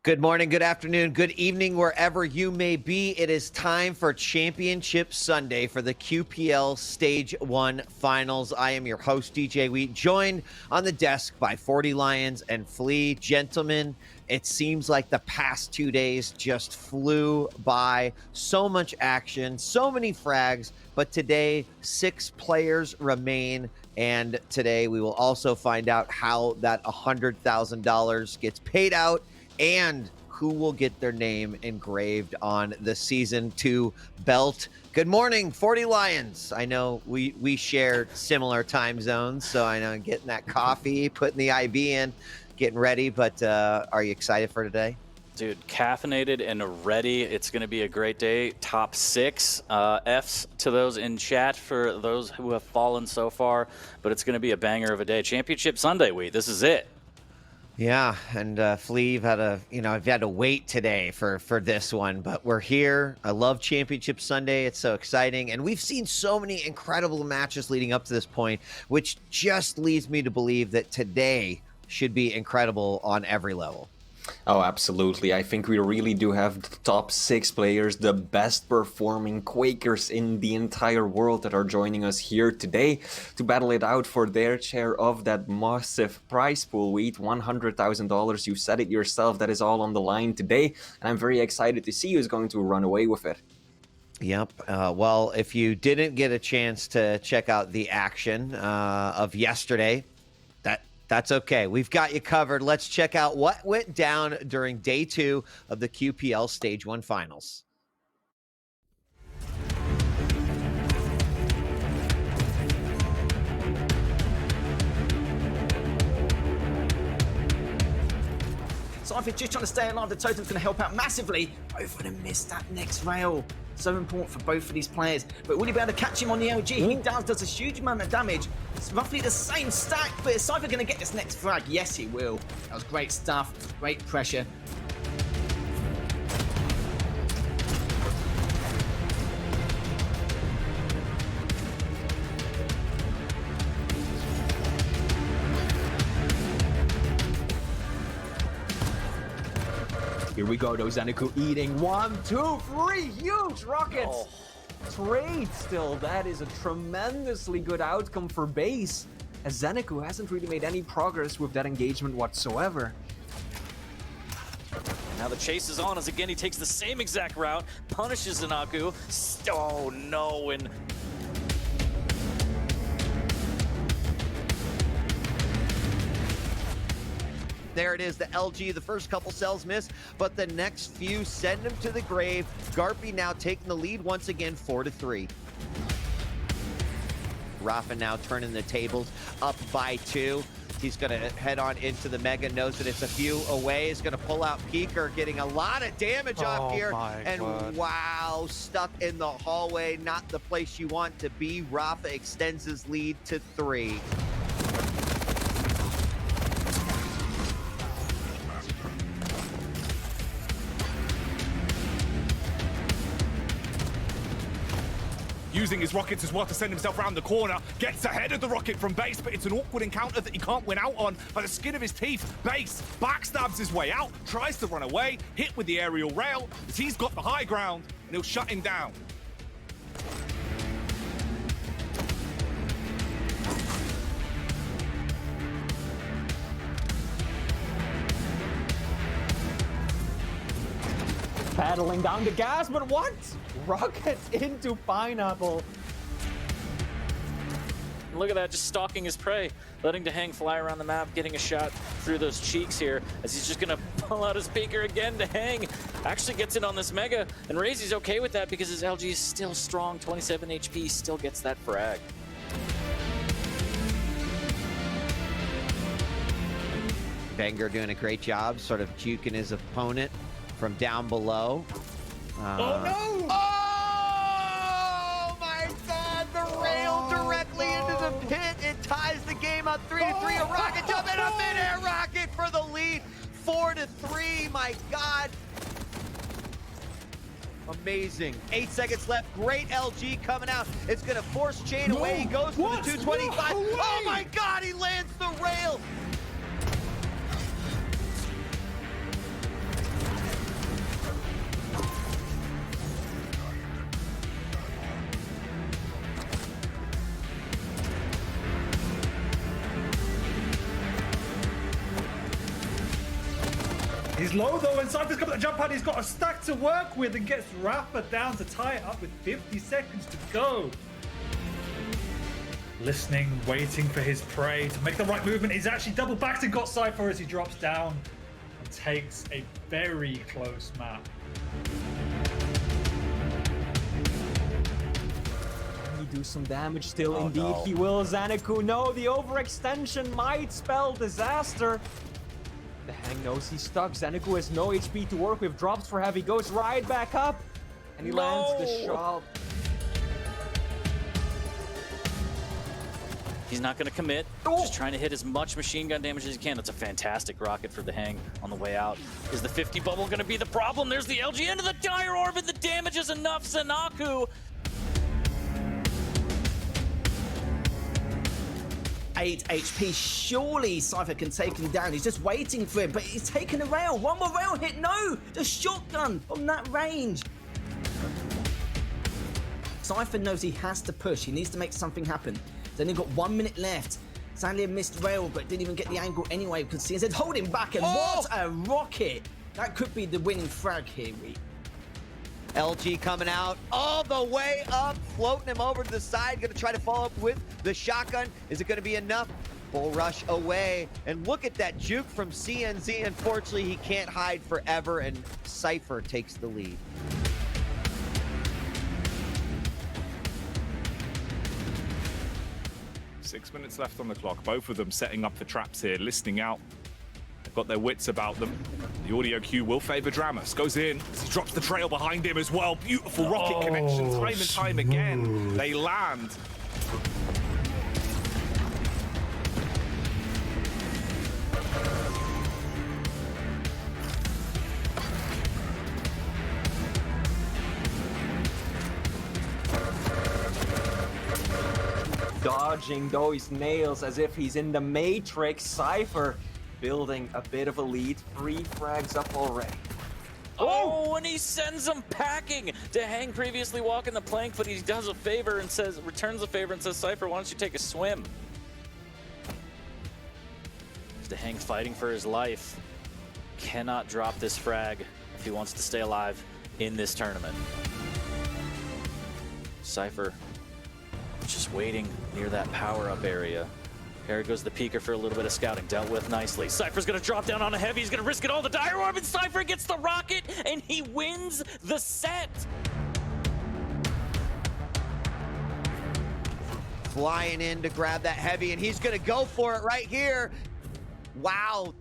Good morning, good afternoon, good evening, wherever you may be. It is time for Championship Sunday for the QPL Stage 1 Finals. I am your host, DJ Wheat, joined on the desk by 40 Lions and Flea. Gentlemen, it seems like the past 2 days just flew by. So much action, so many frags, but today 6 players remain. And today we will also find out how that $100,000 gets paid out and who will get their name engraved on the Season 2 belt. Good morning, 40 Lions. I know we share similar time zones, so I know getting that coffee, putting the IB in, getting ready, but are you excited for today? Dude, caffeinated and ready. It's going to be a great day. Top 6 Fs to those in chat for those who have fallen so far, but it's going to be a banger of a day. Championship Sunday week. This is it. Yeah, and Flea, I've had to wait today for this one, but we're here. I love Championship Sunday. It's so exciting, and we've seen so many incredible matches leading up to this point, which just leads me to believe that today should be incredible on every level. Oh, absolutely. I think we really do have the top 6 players, the best performing Quakers in the entire world that are joining us here today to battle it out for their share of that massive prize pool. We eat $100,000. You said it yourself. That is all on the line today. And I'm very excited to see who's going to run away with it. Yep. Well, if you didn't get a chance to check out the action of yesterday, that's okay. We've got you covered. Let's check out what went down during day 2 of the QPL Stage 1 Finals. Cypher just trying to stay alive. The totem's going to help out massively. Both of them missed that next rail. So important for both of these players. But will he be able to catch him on the LG? He does a huge amount of damage. It's roughly the same stack, but is Cypher going to get this next frag? Yes, he will. That was great stuff. Great pressure. Here we go, though. Zeneku eating 1, 2, 3 huge rockets. Trade still. That is a tremendously good outcome for base, as Zeneku hasn't really made any progress with that engagement whatsoever. Now the chase is on as again he takes the same exact route, punishes Zeneku. Oh no, and There it is, the LG. The first couple cells miss, but the next few send him to the grave. Garpy now taking the lead once again, 4-3. Rafa now turning the tables, up by 2. He's going to head on into the Mega, knows that it's a few away. He's going to pull out Peeker, getting a lot of damage off here. And God. Wow, stuck in the hallway, not the place you want to be. Rafa extends his lead to 3. Using his rockets as well to send himself around the corner, gets ahead of the rocket from base, but it's an awkward encounter that he can't win out on by the skin of his teeth. Base backstabs his way out, tries to run away, hit with the aerial rail, but he's got the high ground, and he'll shut him down. Battling down the gas, but what? Rockets into Pineapple. look at that, just stalking his prey, letting Dahang fly around the map, getting a shot through those cheeks here, as he's just gonna pull out his peeker again. Dahang actually gets in on this Mega, and Razy's okay with that because his LG is still strong, 27 HP, still gets that frag. vengeurR doing a great job, sort of juking his opponent from down below. Oh no! Oh my God! The rail directly into the pit. It ties the game up 3-3. A rocket jump and a mid-air rocket for the lead. 4-3. My God! Amazing. 8 seconds left. Great LG coming out. It's gonna force chain away. He goes for the 225. Oh my God! He lands the rail. He's low though, and Cypher's got the jump pad. He's got a stack to work with and gets Rafa down to tie it up with 50 seconds to go. Listening, waiting for his prey to make the right movement. He's actually double backed and got Cypher as he drops down and takes a very close map. Can he do some damage still? Indeed, he will. Xanaku, no, the overextension might spell disaster. The Hang knows he's stuck. Xanaku has no HP to work with. Drops for heavy, goes right back up, and he lands the shot. He's not going to commit. Just trying to hit as much machine gun damage as he can. It's a fantastic rocket for the Hang on the way out. Is the 50 bubble going to be the problem? There's the LG into the dire orbit. The damage is enough. Xanaku. 8 HP. Surely Cypher can take him down. He's just waiting for him, but he's taking a rail. One more rail hit. No! The shotgun from that range. Cypher knows he has to push. He needs to make something happen. He's only got 1 minute left. Sadly, a missed rail, but didn't even get the angle anyway because he said hold him back. And what a rocket! That could be the winning frag here, Wheat. LG coming out all the way up, floating him over to the side. Going to try to follow up with the shotgun. Is it going to be enough? Bull rush away. And look at that juke from CNZ. Unfortunately, he can't hide forever, and Cypher takes the lead. Six minutes left on the clock. Both of them setting up the traps here, listening out. They've got their wits about them. The audio cue will favor Dramus. Goes in. He drops the trail behind him as well. Beautiful rocket connection, time and time again. They land. Dodging those nails as if he's in the Matrix. Cypher building a bit of a lead. 3 frags up already. Oh, and he sends him packing. To Hang previously walking the plank, but he does a favor and says, returns the favor and says, Cypher, why don't you take a swim? To Hang fighting for his life. Cannot drop this frag if he wants to stay alive in this tournament. Cypher just waiting near that power-up area. Here goes the peeker for a little bit of scouting. Dealt with nicely. Cypher's gonna drop down on a heavy. He's gonna risk it all. The dire orb, and Cypher gets the rocket, and he wins the set. Flying in to grab that heavy, and he's gonna go for it right here. Wow.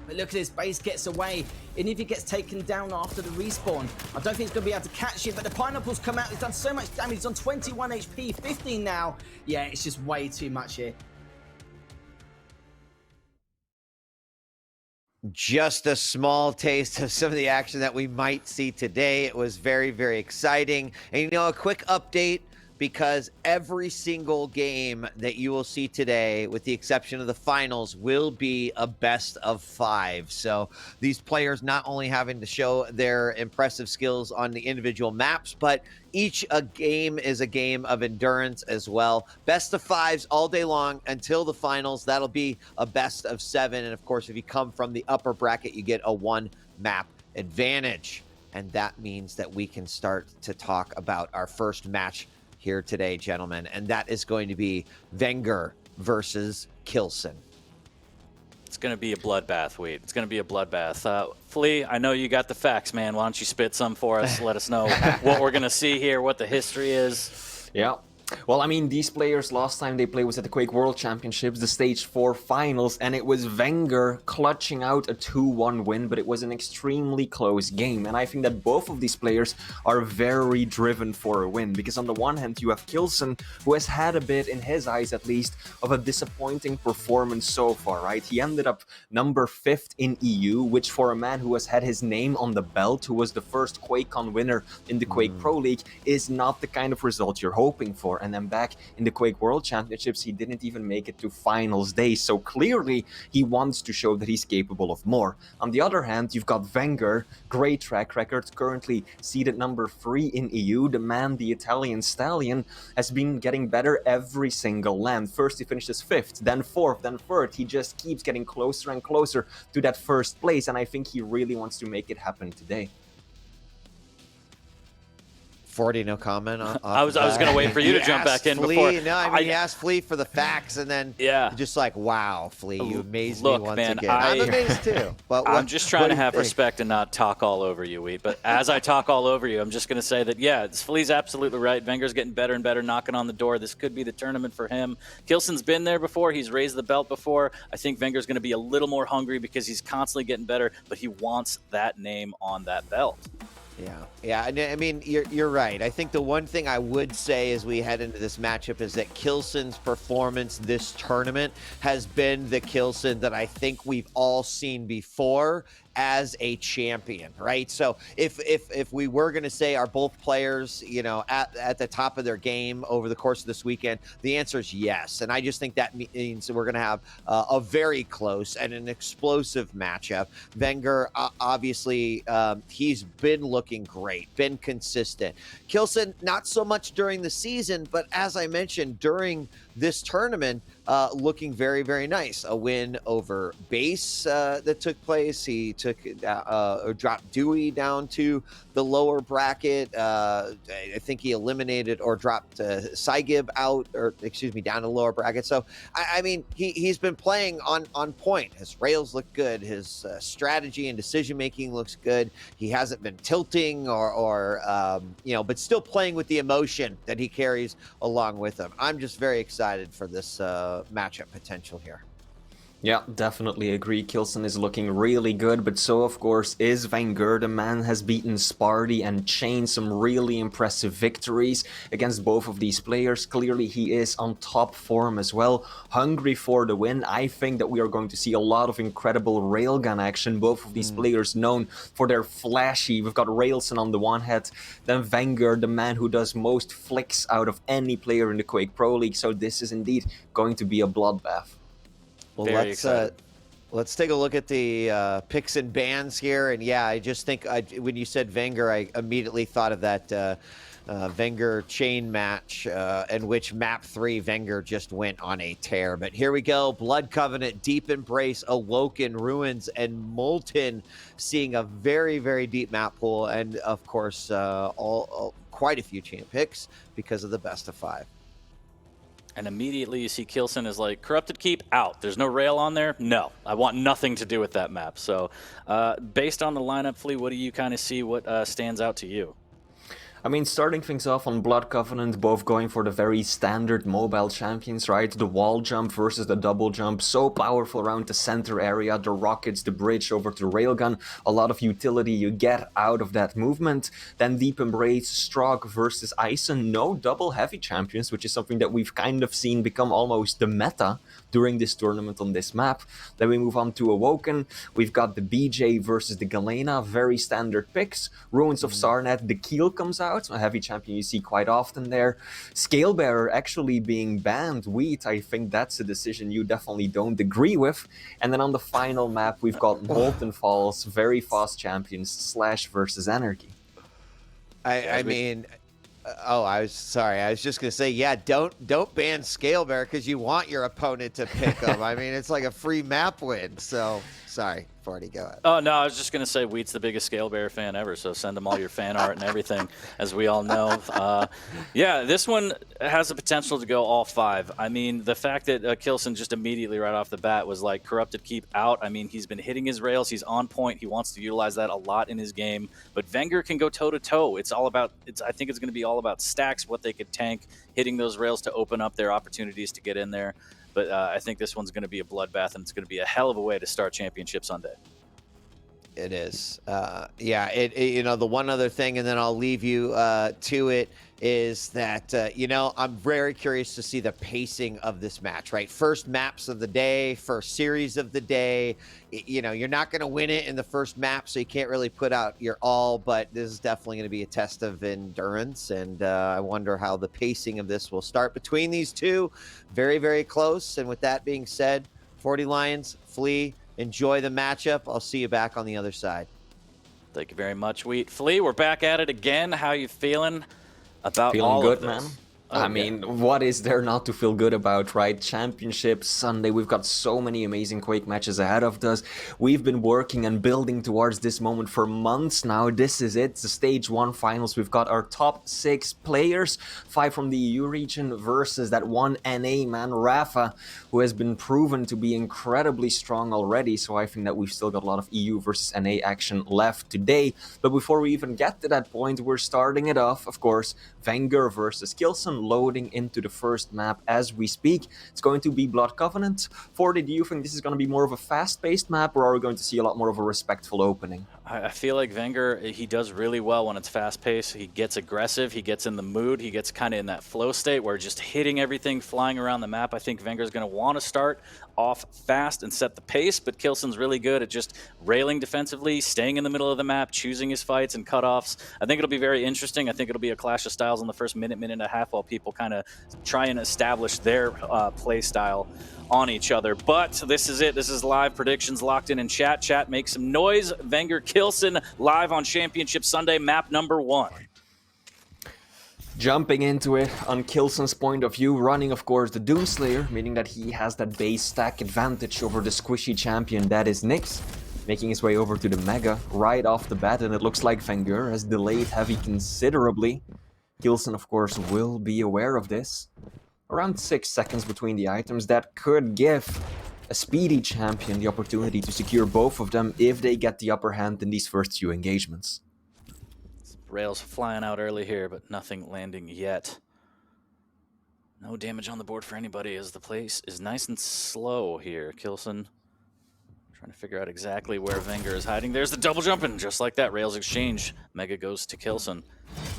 But look at this, base gets away. And if he gets taken down after the respawn, I don't think he's going to be able to catch him. But the pineapples come out. He's done so much damage. He's on 21 HP, 15 now. Yeah, it's just way too much here. Just a small taste of some of the action that we might see today. It was very, very exciting. And you know, a quick update, because every single game that you will see today, with the exception of the finals, will be a best of 5. So these players not only having to show their impressive skills on the individual maps, but each a game is a game of endurance as well. Best of 5s all day long until the finals. That'll be a best of 7. And of course, if you come from the upper bracket, you get a 1 map advantage. And that means that we can start to talk about our first match here today, gentlemen, and that is going to be vengeurR versus k1llsen. It's going to be a bloodbath, Wade. It's going to be a bloodbath. Flea, I know you got the facts, man. Why don't you spit some for us? Let us know what we're going to see here, what the history is. Yeah. Well, I mean, these players, last time they played was at the Quake World Championships, the Stage 4 finals, and it was vengeurR clutching out a 2-1 win, but it was an extremely close game. And I think that both of these players are very driven for a win, because on the one hand, you have k1llsen, who has had a bit, in his eyes at least, of a disappointing performance so far, right? He ended up number 5th in EU, which for a man who has had his name on the belt, who was the first QuakeCon winner in the Quake Pro League, is not the kind of result you're hoping for. before. And then back in the Quake World Championships, he didn't even make it to finals day. So clearly he wants to show that he's capable of more. On the other hand, you've got vengeurR, great track record, currently seeded number 3 in EU. The man, the Italian stallion, has been getting better every single LAN. First he finishes 5th, then 4th, then 3rd. He just keeps getting closer and closer to that first place, and I think he really wants to make it happen today. 40, no comment. I was going to wait for you to jump back in Flea, before. No, I mean, he asked Flea for the facts, and then just like, wow, Flea, you amazed me once again. I'm amazed too. But I'm just trying to have respect and not talk all over you, Wheat. But as I talk all over you, I'm just going to say that, yeah, Flea's absolutely right. vengeur's getting better and better, knocking on the door. This could be the tournament for him. k1llsen's been there before. He's raised the belt before. I think vengeur's going to be a little more hungry because he's constantly getting better, but he wants that name on that belt. Yeah. I mean, you're right. I think the one thing I would say as we head into this matchup is that k1llsen's performance this tournament has been the k1llsen that I think we've all seen before as a champion, right? So if we were going to say are both players, you know, at the top of their game over the course of this weekend, the answer is yes. And I just think that means we're going to have a very close and an explosive matchup. vengeurR, obviously, he's been looking great, been consistent. k1llsen, not so much during the season, but as I mentioned, during this tournament, looking very, very nice. A win over base that took place. He took or dropped Dewey down to the lower bracket. I think he eliminated or dropped Saigib out, or excuse me, down to the lower bracket. So I mean, he's been playing on point. His rails look good. His strategy and decision making looks good. He hasn't been tilting or you know, but still playing with the emotion that he carries along with him. I'm just very excited for this matchup potential here. Yeah, definitely agree. k1llsen is looking really good, but so of course is vengeurR. The man has beaten Sparty and Chain, some really impressive victories against both of these players. Clearly he is on top form as well, hungry for the win. I think that we are going to see a lot of incredible railgun action. Both of these players known for their flashy. We've got k1llsen on the one hand, then vengeurR, the man who does most flicks out of any player in the Quake Pro League. So this is indeed going to be a bloodbath. Well, let's take a look at the picks and bans here. And yeah, I just think when you said vengeurR, I immediately thought of that vengeurR Chain match in which map 3 vengeurR just went on a tear. But here we go. Blood Covenant, Deep Embrace, Awoken, Ruins, and Molten, seeing a very, very deep map pool. And of course, quite a few champ picks because of the best of 5. And immediately you see k1llsen is like, Corrupted Keep out. There's no rail on there? No. I want nothing to do with that map. So based on the lineup, Flea, what do you kind of see? What stands out to you? I mean, starting things off on Blood Covenant, both going for the very standard mobile champions, right? The wall jump versus the double jump, so powerful around the center area, the rockets, the bridge over to the railgun, a lot of utility you get out of that movement. Then Deep Embrace, Strog versus k1llsen, no double heavy champions, which is something that we've kind of seen become almost the meta during this tournament on this map. Then we move on to Awoken, we've got the BJ versus the Galena, very standard picks. Ruins of Sarnet, the Keel comes out, a heavy champion you see quite often there. Scalebearer actually being banned. Wheat, I think that's a decision you definitely don't agree with. And then on the final map, we've got Molten Falls, very fast champions, Slash versus Anarchy. I mean, I was sorry. I was just gonna say, yeah, don't ban Scalebearer because you want your opponent to pick them. I mean, it's like a free map win. So sorry. 40, go ahead. Oh, no, I was just going to say Wheat's the biggest Scalebearer fan ever, so send him all your fan art and everything, as we all know. Yeah, this one has the potential to go all 5. I mean, the fact that k1llsen just immediately right off the bat was like, Corrupted Keep out. I mean, he's been hitting his rails. He's on point. He wants to utilize that a lot in his game. But vengeurR can go toe-to-toe. It's all about, I think it's going to be all about stacks, what they could tank, hitting those rails to open up their opportunities to get in there. But I think this one's going to be a bloodbath, and it's going to be a hell of a way to start Championship Sunday. It is. Yeah, you know, the one other thing, and then I'll leave you to it, is that, you know, I'm very curious to see the pacing of this match, right? First maps of the day, first series of the day. You know, you're not going to win it in the first map, so you can't really put out your all, but this is definitely going to be a test of endurance, and I wonder how the pacing of this will start between these two. Very, very close, and with that being said, 40 Lions, Flea, enjoy the matchup. I'll see you back on the other side. Thank you very much, Wheat. Flea, we're back at it again. How you feeling about Feeling all good, of this? man. Oh, I mean, what is there not to feel good about, right? Championship Sunday, we've got so many amazing Quake matches ahead of us. We've been working and building towards this moment for months now. This is it, the Stage 1 finals. We've got our top 6 players, 5 from the EU region versus that one NA man, Rafa, who has been proven to be incredibly strong already. So I think that we've still got a lot of EU versus NA action left today. But before we even get to that point, we're starting it off, of course, vengeurR versus k1llsen, loading into the first map as we speak. It's going to be Blood Covenant. 40, do you think this is going to be more of a fast-paced map, or are we going to see a lot more of a respectful opening? I feel like vengeurR, he does really well when it's fast-paced. He gets aggressive, he gets in the mood, he gets kind of in that flow state where just hitting everything, flying around the map. I think vengeur's going to want to start off fast and set the pace, but k1llsen's really good at just railing defensively, staying in the middle of the map, choosing his fights and cutoffs. I think it'll be very interesting. I think it'll be a clash of styles in the first minute and a half while people kind of try and establish their play style on each other. But this is it. This is live predictions locked in chat. Chat, make some noise. vengeurR k1llsen live on Championship Sunday, map number 1. Jumping into it, on k1llsen's point of view, running of course the Doomslayer, meaning that he has that base stack advantage over the squishy champion that is Nyx, making his way over to the Mega right off the bat, and it looks like vengeurR has delayed Heavy considerably. k1llsen of course will be aware of this. Around 6 seconds between the items, that could give a speedy champion the opportunity to secure both of them if they get the upper hand in these first few engagements. Rails flying out early here, but nothing landing yet. No damage on the board for anybody as the place is nice and slow here. k1llsen trying to figure out exactly where vengeurR is hiding. There's the double jump, and just like that, Rails exchange. Mega goes to k1llsen.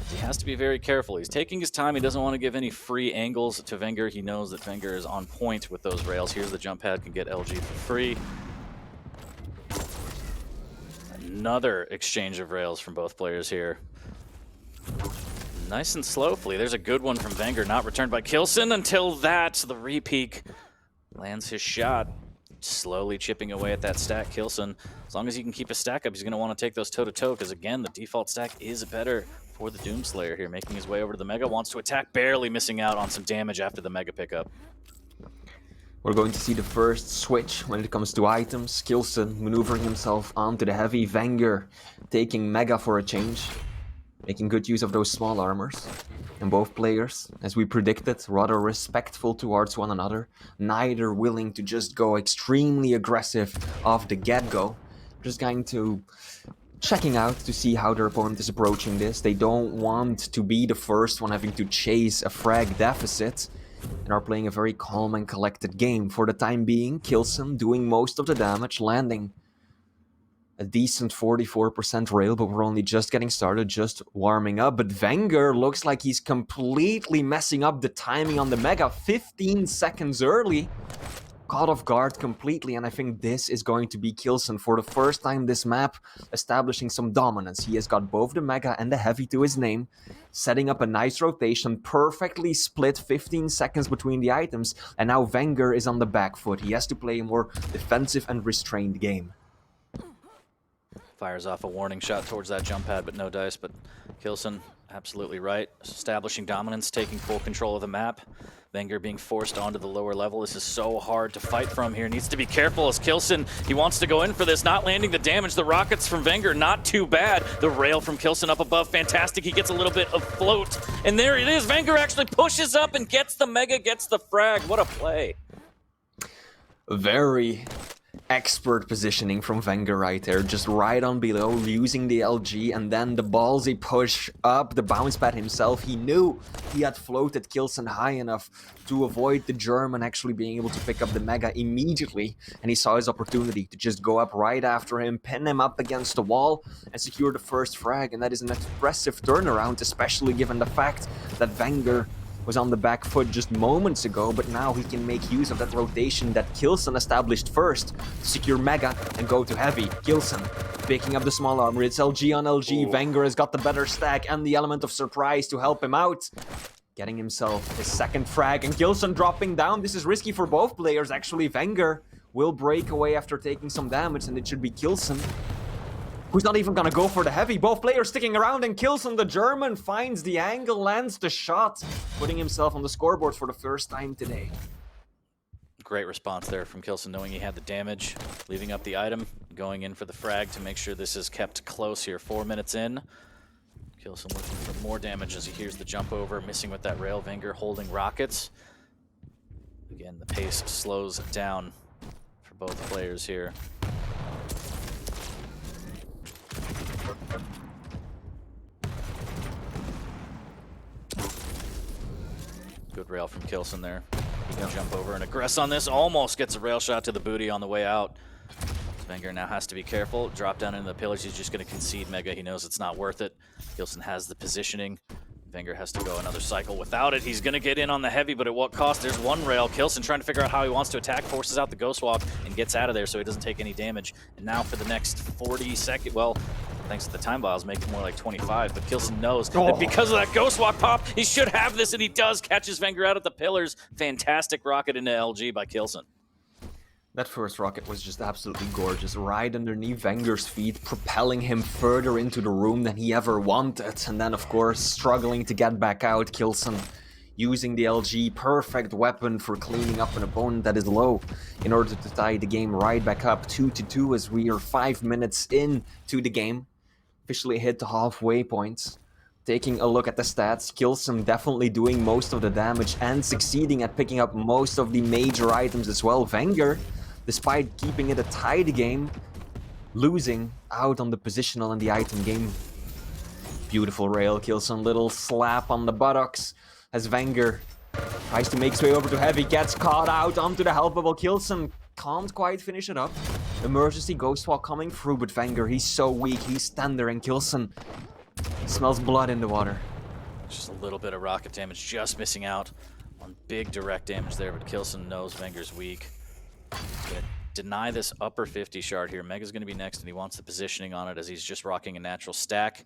He has to be very careful. He's taking his time. He doesn't want to give any free angles to vengeurR. He knows that vengeurR is on point with those rails. Here's the jump pad, can get LG for free. Another exchange of rails from both players here. Nice and slowly. There's a good one from vengeurR, not returned by k1llsen until that. The repeak lands his shot, slowly chipping away at that stack. k1llsen, as long as he can keep a stack up, he's going to want to take those toe-to-toe, because again, the default stack is better for the Doomslayer here, making his way over to the Mega, wants to attack, barely missing out on some damage after the Mega pickup. We're going to see the first switch when it comes to items. k1llsen maneuvering himself onto the Heavy, vengeurR taking Mega for a change, making good use of those small armors. And both players, as we predicted, rather respectful towards one another, neither willing to just go extremely aggressive off the get-go. Just going to checking out to see how their opponent is approaching this. They don't want to be the first one having to chase a frag deficit, and are playing a very calm and collected game. For the time being, k1llsen doing most of the damage, landing a decent 44% rail, but we're only just getting started, just warming up. But vengeurR looks like he's completely messing up the timing on the Mega, 15 seconds early. Caught off guard completely, and I think this is going to be k1llsen for the first time this map, establishing some dominance. He has got both the Mega and the Heavy to his name, setting up a nice rotation, perfectly split 15 seconds between the items, and now vengeurR is on the back foot. He has to play a more defensive and restrained game. Fires off a warning shot towards that jump pad, but no dice. But k1llsen, absolutely right. Establishing dominance, taking full control of the map. vengeurR being forced onto the lower level. This is so hard to fight from here. Needs to be careful as k1llsen, he wants to go in for this, not landing the damage. The rockets from vengeurR, not too bad. The rail from k1llsen up above, fantastic. He gets a little bit of float, and there it is. vengeurR actually pushes up and gets the Mega, gets the frag. What a play. Very expert positioning from vengeurR right there, just right on below, using the LG, and then the ballsy push up the bounce pad himself. He knew he had floated k1llsen high enough to avoid the German actually being able to pick up the Mega immediately, and he saw his opportunity to just go up right after him, pin him up against the wall, and secure the first frag. And that is an impressive turnaround, especially given the fact that vengeurR was on the back foot just moments ago, but now he can make use of that rotation that k1llsen established first to secure Mega and go to heavy. k1llsen picking up the small armor. It's LG on LG. vengeurR has got the better stack and the element of surprise to help him out. Getting himself his second frag, and k1llsen dropping down. This is risky for both players, actually. vengeurR will break away after taking some damage, and it should be k1llsen who's not even gonna go for the heavy. Both players sticking around, and k1llsen, the German, finds the angle, lands the shot, putting himself on the scoreboard for the first time today. Great response there from k1llsen, knowing he had the damage, leaving up the item, going in for the frag to make sure this is kept close here. 4 minutes in. k1llsen looking for more damage as he hears the jump over, missing with that rail. vengeurR holding rockets. Again, the pace slows down for both players here. Good rail from k1llsen there. He can jump over and aggress on this. Almost gets a rail shot to the booty on the way out. vengeurR now has to be careful. Drop down into the pillars. He's just going to concede Mega. He knows it's not worth it. k1llsen has the positioning. vengeurR has to go another cycle without it. He's going to get in on the heavy, but at what cost? There's one rail. k1llsen trying to figure out how he wants to attack, forces out the Ghost Walk, and gets out of there so he doesn't take any damage. And now for the next 40 seconds, well, thanks to the time biles, make it more like 25, but k1llsen knows that because of that Ghost Walk pop, he should have this, and he does. Catches vengeurR out at the pillars. Fantastic rocket into LG by k1llsen. That first rocket was just absolutely gorgeous, right underneath vengeur's feet, propelling him further into the room than he ever wanted. And then, of course, struggling to get back out, k1llsen using the LG, perfect weapon for cleaning up an opponent that is low in order to tie the game right back up 2-2 as we are 5 minutes into the game. Officially hit the halfway point. Taking a look at the stats, k1llsen definitely doing most of the damage and succeeding at picking up most of the major items as well. vengeurR, despite keeping it a tied game, losing out on the positional and the item game. Beautiful rail, k1llsen, little slap on the buttocks as vengeurR tries to make his way over to heavy, gets caught out onto the help bubble. k1llsen can't quite finish it up. Emergency Ghost Walk coming through, but vengeurR, he's so weak, he's tender, and k1llsen smells blood in the water. Just a little bit of rocket damage, just missing out on big direct damage there, but k1llsen knows vengeur's weak. Gonna deny this upper 50 shard here. Mega's gonna be next, and he wants the positioning on it as he's just rocking a natural stack.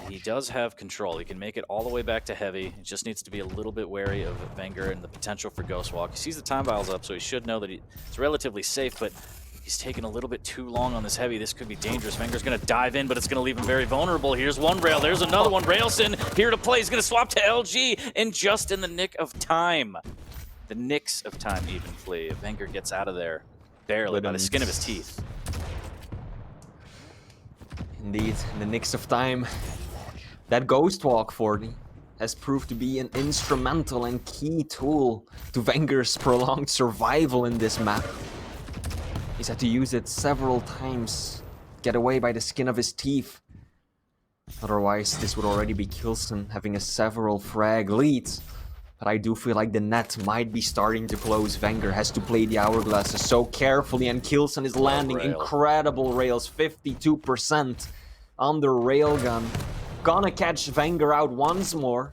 He does have control. He can make it all the way back to heavy. He just needs to be a little bit wary of vengeurR and the potential for Ghost Walk. He sees the time biles up, so he should know that it's relatively safe, but he's taking a little bit too long on this heavy. This could be dangerous. vengeur's going to dive in, but it's going to leave him very vulnerable. Here's one rail. There's another one. k1llsen here to play. He's going to swap to LG, and just in the nick of time. The nicks of time, even play. vengeurR gets out of there barely by the skin of his teeth. Indeed, in the nicks of time. That Ghost Walk 40 has proved to be an instrumental and key tool to vengeur's prolonged survival in this map. He's had to use it several times, get away by the skin of his teeth. Otherwise, this would already be k1llsen having a several frag lead. But I do feel like the net might be starting to close. vengeurR has to play the hourglasses so carefully, and k1llsen is landing incredible rails, 52% on the railgun. Gonna catch vengeurR out once more.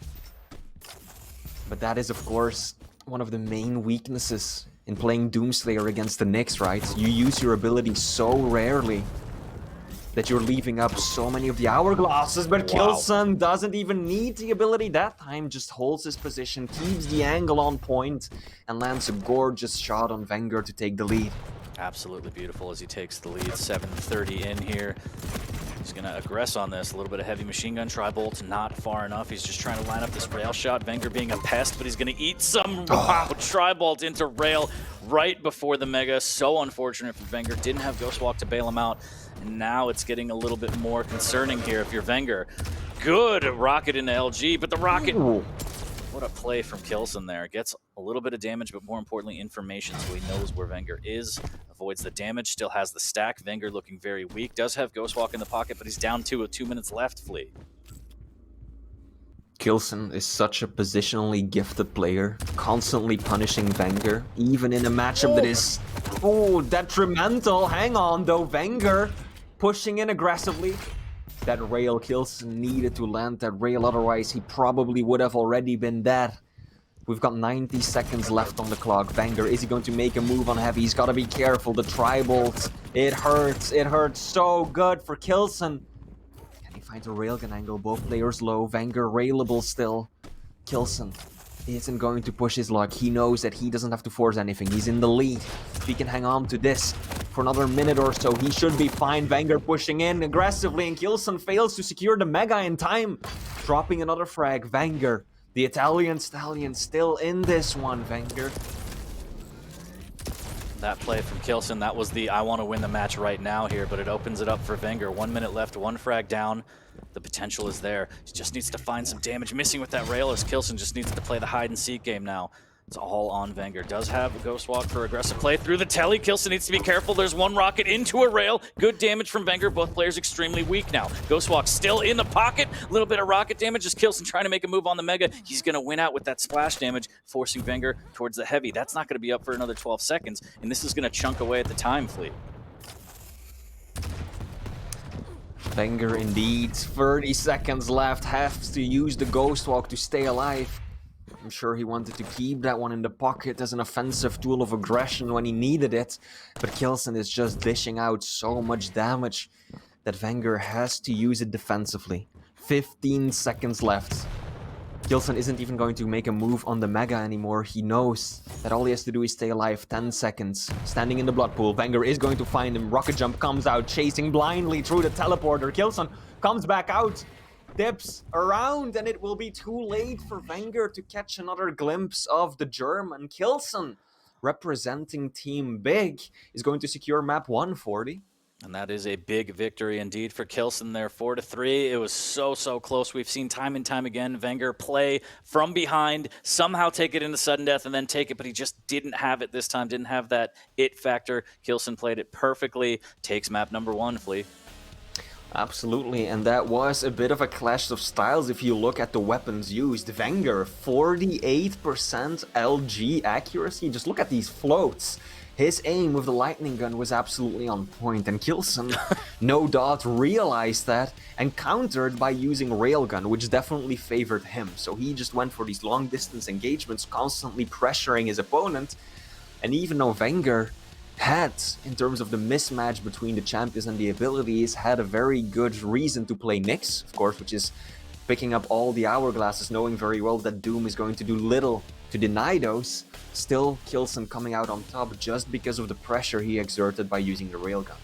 But that is, of course, one of the main weaknesses in playing Doomslayer against the Nyx, right? You use your ability so rarely that you're leaving up so many of the hourglasses, but k1llsen doesn't even need the ability that time, just holds his position, keeps the angle on point, and lands a gorgeous shot on vengeurR to take the lead. Absolutely beautiful as he takes the lead. 7:30 in here. He's going to aggress on this. A little bit of heavy machine gun. Tri-bolt not far enough. He's just trying to line up this rail shot. vengeurR being a pest, but he's going to eat some. Wow, Tri-bolt into rail right before the Mega. So unfortunate for vengeurR. Didn't have Ghost Walk to bail him out. And now it's getting a little bit more concerning here if you're vengeurR. Good rocket into LG, but the rocket What a play from k1llsen there. Gets a little bit of damage, but more importantly, information, so he knows where vengeurR is. Avoids the damage, still has the stack. vengeurR looking very weak. Does have Ghostwalk in the pocket, but he's down 2 with 2 minutes left, Flea. k1llsen is such a positionally gifted player, constantly punishing vengeurR, even in a matchup that is detrimental. Hang on though, vengeurR pushing in aggressively. That rail, k1llsen needed to land that rail, otherwise he probably would have already been dead. We've got 90 seconds left on the clock. vengeurR, is he going to make a move on heavy? He's got to be careful. The tri-bolt, it hurts so good for k1llsen. Can he find a railgun angle? Both players low, vengeurR railable still. k1llsen isn't going to push his luck. He knows that he doesn't have to force anything. He's in the lead. If he can hang on to this for another minute or so, he should be fine. vengeurR pushing in aggressively, and k1llsen fails to secure the Mega in time. Dropping another frag. vengeurR, the Italian stallion, still in this one. vengeurR. That play from k1llsen, that was the I want to win the match right now here, but it opens it up for vengeurR. 1 minute left, 1 frag down. The potential is there. He just needs to find some damage. Missing with that rail as k1llsen just needs to play the hide and seek game now. It's all on vengeurR. Does have a Ghost Walk for aggressive play through the telly. k1llsen needs to be careful. There's one rocket into a rail. Good damage from vengeurR. Both players extremely weak now. Ghost Walk still in the pocket. A little bit of rocket damage as k1llsen trying to make a move on the Mega. He's going to win out with that splash damage, forcing vengeurR towards the heavy. That's not going to be up for another 12 seconds, and this is going to chunk away at the time, Fleet. vengeurR indeed. 30 seconds left. Has to use the Ghost Walk to stay alive. I'm sure he wanted to keep that one in the pocket as an offensive tool of aggression when he needed it. But k1llsen is just dishing out so much damage that vengeurR has to use it defensively. 15 seconds left. k1llsen isn't even going to make a move on the Mega anymore. He knows that all he has to do is stay alive. 10 seconds. Standing in the blood pool. vengeurR is going to find him. Rocket jump comes out, chasing blindly through the teleporter. k1llsen comes back out, dips around, and it will be too late for vengeurR to catch another glimpse of the German. k1llsen, representing Team Big, is going to secure map 140. And that is a big victory indeed for k1llsen there, 4-3. It was so close. We've seen time and time again vengeurR play from behind, somehow take it into sudden death and then take it, but he just didn't have it this time, didn't have that it factor. k1llsen played it perfectly, takes map number 1, Flea. Absolutely, and that was a bit of a clash of styles if you look at the weapons used. vengeurR, 48% LG accuracy. Just look at these floats. His aim with the lightning gun was absolutely on point, and k1llsen, no doubt, realized that and countered by using railgun, which definitely favored him. So he just went for these long distance engagements, constantly pressuring his opponent. And even though vengeurR had, in terms of the mismatch between the champions and the abilities, had a very good reason to play Nyx, of course, which is picking up all the hourglasses, knowing very well that Doom is going to do little to deny those. Still, k1llsen coming out on top just because of the pressure he exerted by using the railgun.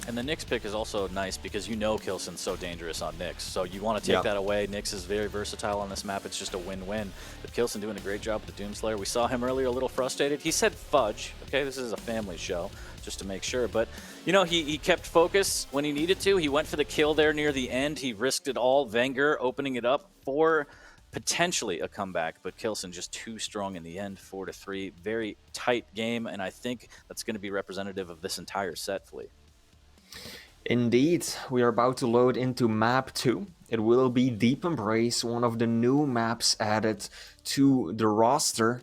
And the Nyx pick is also nice because you know k1llsen's so dangerous on Nyx, so you want to take that away. Nyx is very versatile on this map. It's just a win-win. But k1llsen doing a great job with the Doomslayer. We saw him earlier a little frustrated. He said fudge. Okay, this is a family show, just to make sure. But, you know, he kept focus when he needed to. He went for the kill there near the end. He risked it all. vengeurR opening it up for potentially a comeback, but k1llsen just too strong in the end. 4-3. Very tight game, and I think that's going to be representative of this entire set, Flea. Indeed, we are about to load into map 2. It will be Deep Embrace, one of the new maps added to the roster.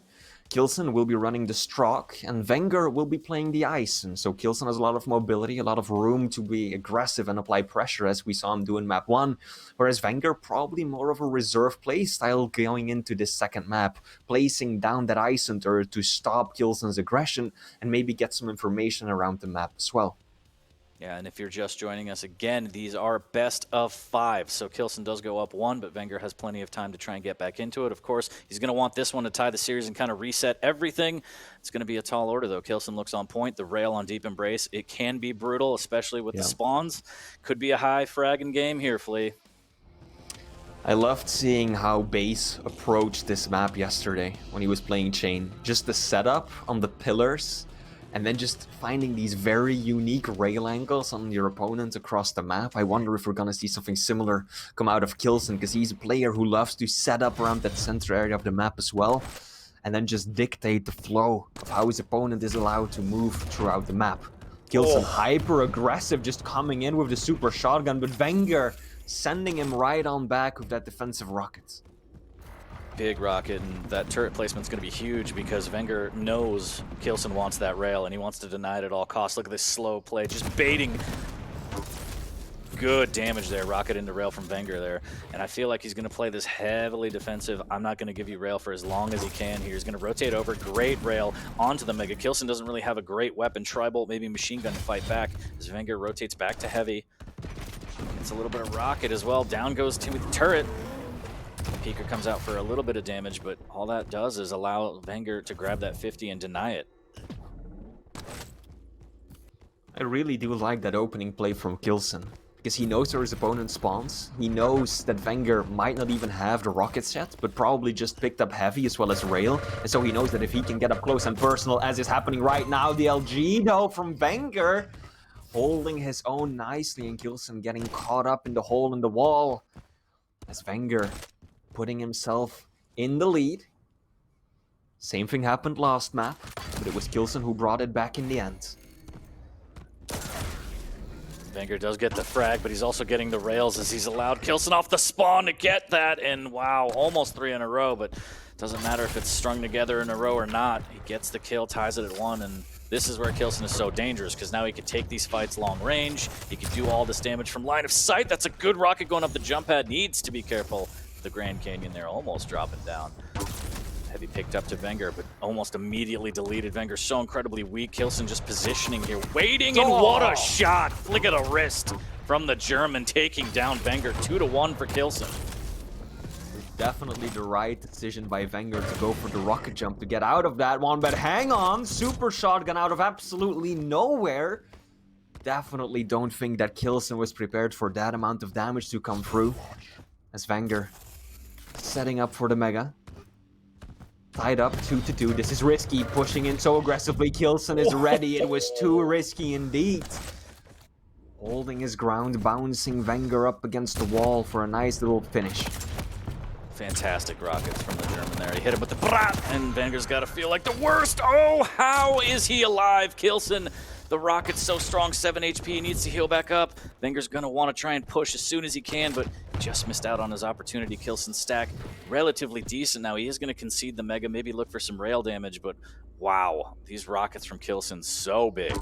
k1llsen will be running the Strock, and vengeurR will be playing the llsen. So k1llsen has a lot of mobility, a lot of room to be aggressive and apply pressure, as we saw him do in map 1. Whereas vengeurR probably more of a reserve playstyle going into this second map, placing down that llsen to stop k1llsen's aggression and maybe get some information around the map as well. Yeah, and if you're just joining us again, these are best of 5. So k1llsen does go up 1, but vengeurR has plenty of time to try and get back into it. Of course, he's going to want this one to tie the series and kind of reset everything. It's going to be a tall order, though. k1llsen looks on point. The rail on Deep Embrace, it can be brutal, especially with the spawns. Could be a high fragging game here, Flea. I loved seeing how Base approached this map yesterday when he was playing Chain. Just the setup on the pillars, And then just finding these very unique rail angles on your opponent across the map. I wonder if we're gonna see something similar come out of k1llsen, because he's a player who loves to set up around that center area of the map as well, and then just dictate the flow of how his opponent is allowed to move throughout the map. k1llsen hyper aggressive, just coming in with the super shotgun, but vengeurR sending him right on back with that defensive rocket. Big rocket, and that turret placement's going to be huge because vengeurR knows k1llsen wants that rail and he wants to deny it at all costs. Look at this slow play, just baiting. Good damage there, rocket into rail from vengeurR there. And I feel like he's going to play this heavily defensive. I'm not going to give you rail for as long as he can here. He's going to rotate over, great rail onto the Mega. k1llsen doesn't really have a great weapon. Tri-bolt, maybe machine gun to fight back as vengeurR rotates back to heavy. It's a little bit of rocket as well. Down goes Timmy the turret. Peeker comes out for a little bit of damage, but all that does is allow vengeurR to grab that 50 and deny it. I really do like that opening play from k1llsen, because he knows where his opponent spawns. He knows that vengeurR might not even have the rockets yet, but probably just picked up heavy as well as rail. And so he knows that if he can get up close and personal, as is happening right now, the LG though from vengeurR, holding his own nicely, and k1llsen getting caught up in the hole in the wall. As vengeurR putting himself in the lead. Same thing happened last map, but it was k1llsen who brought it back in the end. vengeurR does get the frag, but he's also getting the rails as he's allowed k1llsen off the spawn to get that. And wow, almost 3 in a row, but doesn't matter if it's strung together in a row or not. He gets the kill, ties it at 1, and this is where k1llsen is so dangerous, because now he can take these fights long range. He can do all this damage from line of sight. That's a good rocket going up the jump pad. Needs to be careful. The Grand Canyon there almost dropping down. Heavy picked up to vengeurR, but almost immediately deleted. vengeurR so incredibly weak. k1llsen just positioning here, waiting, and what a shot! Flick of the wrist from the German, taking down vengeurR. 2-1 for k1llsen. Definitely the right decision by vengeurR to go for the rocket jump to get out of that one, but hang on, super shotgun out of absolutely nowhere. Definitely don't think that k1llsen was prepared for that amount of damage to come through. As vengeurR setting up for the Mega. Tied up 2-2. This is risky, pushing in so aggressively. k1llsen is ready. It was too risky indeed. Holding his ground, bouncing vengeurR up against the wall for a nice little finish. Fantastic rockets from the German there. He hit him with the brat, and vengeurR's got to feel like the worst. Oh, how is he alive? k1llsen, the rocket's so strong, 7 HP, he needs to heal back up. vengeurR's going to want to try and push as soon as he can, but just missed out on his opportunity. k1llsen's stack relatively decent now. He is going to concede the Mega, maybe look for some rail damage, but wow, these rockets from k1llsen so big.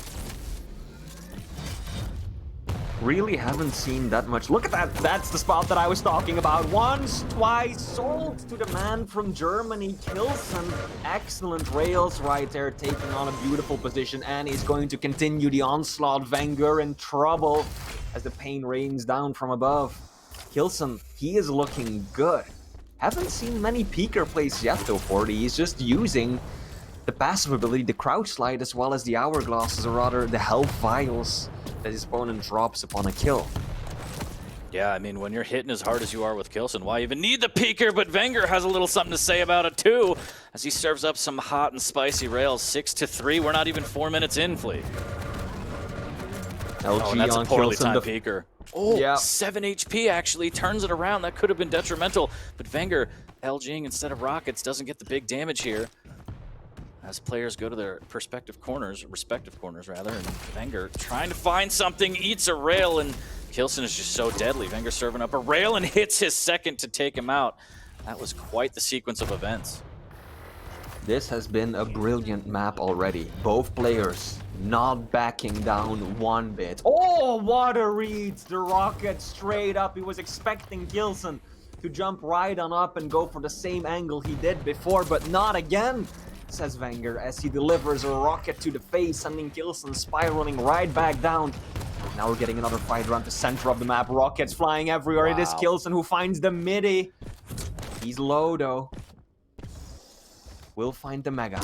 Really haven't seen that much. Look at that. That's the spot that I was talking about. Once, twice, sold to the man from Germany. k1llsen, excellent rails right there, taking on a beautiful position, and he's going to continue the onslaught. vengeurR in trouble as the pain rains down from above. k1llsen, he is looking good. Haven't seen many peeker plays yet though, 40. He's just using the passive ability, the crouch slide, as well as the hourglasses, or rather the health vials that his opponent drops upon a kill. Yeah, I mean, when you're hitting as hard as you are with k1llsen, why even need the peeker? But vengeurR has a little something to say about it too, as he serves up some hot and spicy rails. 6-3. We're not even 4 minutes in, Fleet. LG and that's on a poorly k1llsen, timed peeker. Oh, yeah. 7 HP actually turns it around. That could have been detrimental, but vengeurR LGing instead of rockets doesn't get the big damage here. As players go to their respective corners, and vengeurR trying to find something, eats a rail, and k1llsen is just so deadly. vengeurR serving up a rail and hits his second to take him out. That was quite the sequence of events. This has been a brilliant map already. Both players not backing down one bit. Oh, what a read! The rocket straight up. He was expecting k1llsen to jump right on up and go for the same angle he did before, but not again, says vengeurR as he delivers a rocket to the face, sending k1llsen spiraling right back down. Now we're getting another fight around the center of the map. Rockets flying everywhere. Wow. It is k1llsen who finds the midi. He's low though. Will find the Mega.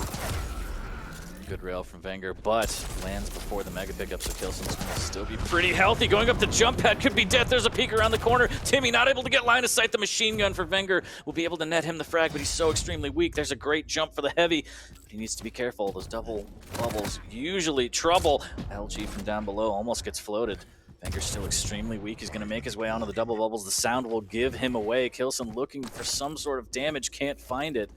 Good rail from vengeurR, but lands before the mega pickup, so k1llsen's gonna still be pretty healthy. Going up the jump pad, could be death. There's a peek around the corner. Timmy not able to get line of sight. The machine gun for vengeurR will be able to net him the frag, but he's so extremely weak. There's a great jump for the heavy, but he needs to be careful. Those double bubbles, usually trouble. LG from down below almost gets floated. vengeur's still extremely weak. He's going to make his way onto the double bubbles. The sound will give him away. k1llsen looking for some sort of damage, can't find it.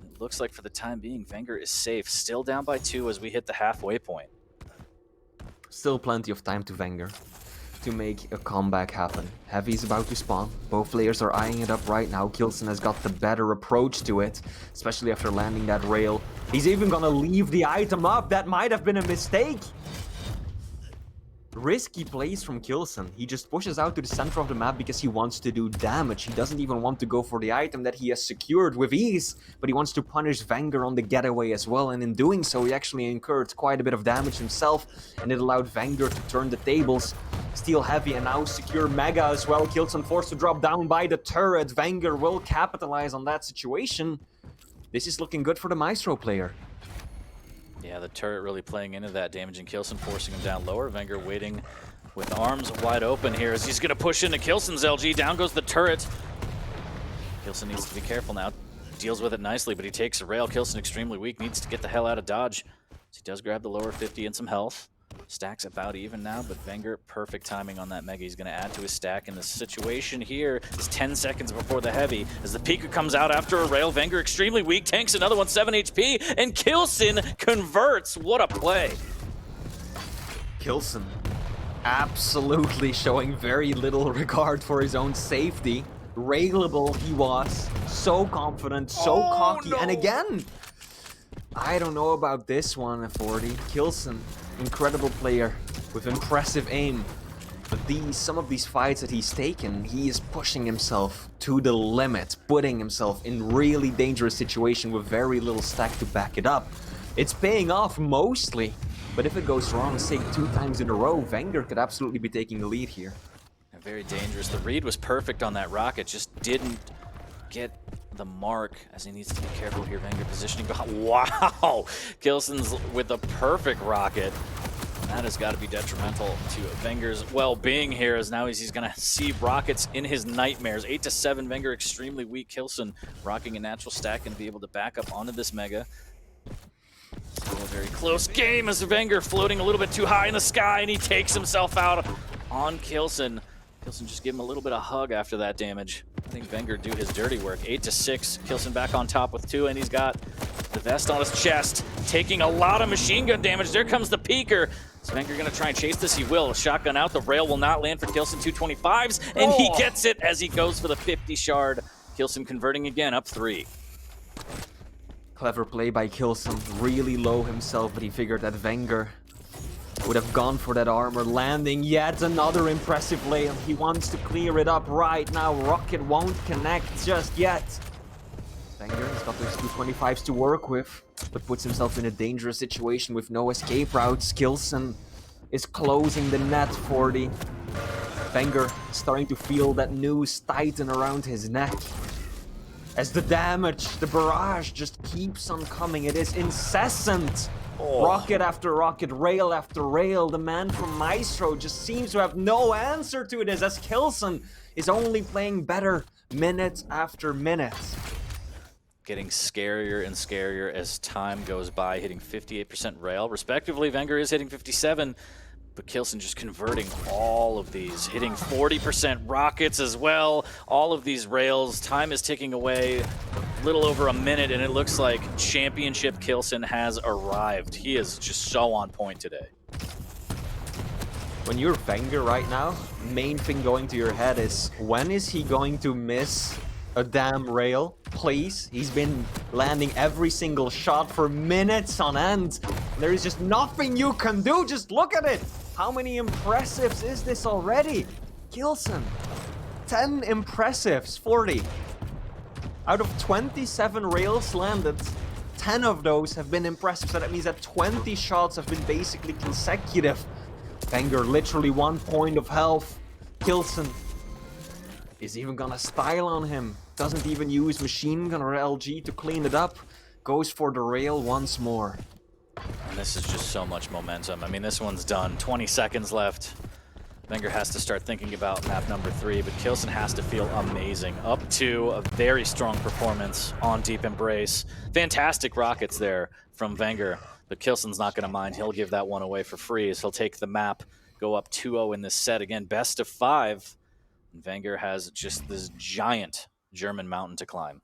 It looks like for the time being, vengeurR is safe. Still down by 2 as we hit the halfway point. Still plenty of time to vengeurR to make a comeback happen. Heavy's about to spawn. Both players are eyeing it up right now. k1llsen has got the better approach to it, especially after landing that rail. He's even gonna leave the item up. That might have been a mistake. Risky plays from k1llsen. He just pushes out to the center of the map because he wants to do damage. He doesn't even want to go for the item that he has secured with ease, but he wants to punish vengeurR on the getaway as well, and in doing so he actually incurred quite a bit of damage himself, and it allowed vengeurR to turn the tables, steal heavy, and now secure mega as well. k1llsen forced to drop down by the turret. vengeurR will capitalize on that situation. This is looking good for the Maestro player. Yeah, the turret really playing into that, damaging k1llsen, forcing him down lower. vengeurR waiting with arms wide open here as he's going to push into k1llsen's LG. Down goes the turret. k1llsen needs to be careful now. Deals with it nicely, but he takes a rail. k1llsen extremely weak, needs to get the hell out of dodge. So he does grab the lower 50 and some health. Stacks about even now, but vengeurR, perfect timing on that mega. He's going to add to his stack, and the situation here is 10 seconds before the heavy. As the Pika comes out after a rail, vengeurR extremely weak, tanks another one, 7 HP, and k1llsen converts. What a play. k1llsen absolutely showing very little regard for his own safety. Railable he was, so confident, so cocky, and again, I don't know about this one, 40. k1llsen, incredible player with impressive aim, but some of these fights that he's taken, he is pushing himself to the limit, putting himself in really dangerous situation with very little stack to back it up. It's paying off mostly, but if it goes wrong, say 2 times in a row, vengeurR could absolutely be taking the lead here. Very dangerous. The read was perfect on that rocket, just didn't get the mark as he needs to be careful here. vengeurR positioning behind. Wow! k1llsen's with a perfect rocket. And that has got to be detrimental to vengeur's well-being here, as now he's going to see rockets in his nightmares. 8 to 7, vengeurR extremely weak. k1llsen rocking a natural stack and be able to back up onto this mega. Still a very close game as vengeurR floating a little bit too high in the sky, and he takes himself out on k1llsen. k1llsen just give him a little bit of hug after that damage. I think vengeurR do his dirty work. 8 to 6, k1llsen back on top with 2, and he's got the vest on his chest, taking a lot of machine gun damage. There comes the peeker. Is vengeurR gonna try and chase this? He will. Shotgun out, the rail will not land for k1llsen. 225s, and he gets it as he goes for the 50 shard. k1llsen converting again, up 3. Clever play by k1llsen, really low himself, but he figured that vengeurR would have gone for that armor, landing yet another impressive lay. He wants to clear it up right now. Rocket won't connect just yet. vengeurR has got those 225s to work with, but puts himself in a dangerous situation with no escape routes. k1llsen is closing the net. 40. vengeurR starting to feel that noose tighten around his neck. As the damage, the barrage just keeps on coming. It is incessant. Rocket after rocket, rail after rail. The man from Maestro just seems to have no answer to this, as k1llsen is only playing better minute after minute. Getting scarier and scarier as time goes by, hitting 58% rail. Respectively, vengeurR is hitting 57, but k1llsen just converting all of these, hitting 40% rockets as well. All of these rails, time is ticking away. A little over a minute, and it looks like championship k1llsen has arrived. He is just so on point today. When you're vengeurR right now, main thing going to your head is, when is he going to miss a damn rail? Please. He's been landing every single shot for minutes on end. There is just nothing you can do. Just look at it. How many impressives is this already? k1llsen, 10 impressives, 40. Out of 27 rails landed, 10 of those have been impressive. So that means that 20 shots have been basically consecutive. vengeurR literally 1 point of health. k1llsen is even gonna style on him. Doesn't even use machine gun or LG to clean it up. Goes for the rail once more. And this is just so much momentum. I mean, this one's done. 20 seconds left. vengeurR has to start thinking about map number 3, but k1llsen has to feel amazing. Up to a very strong performance on Deep Embrace. Fantastic rockets there from vengeurR, but k1llsen's not going to mind. He'll give that one away for free as he'll take the map, go up 2-0 in this set. Again, best of 5. And vengeurR has just this giant German mountain to climb.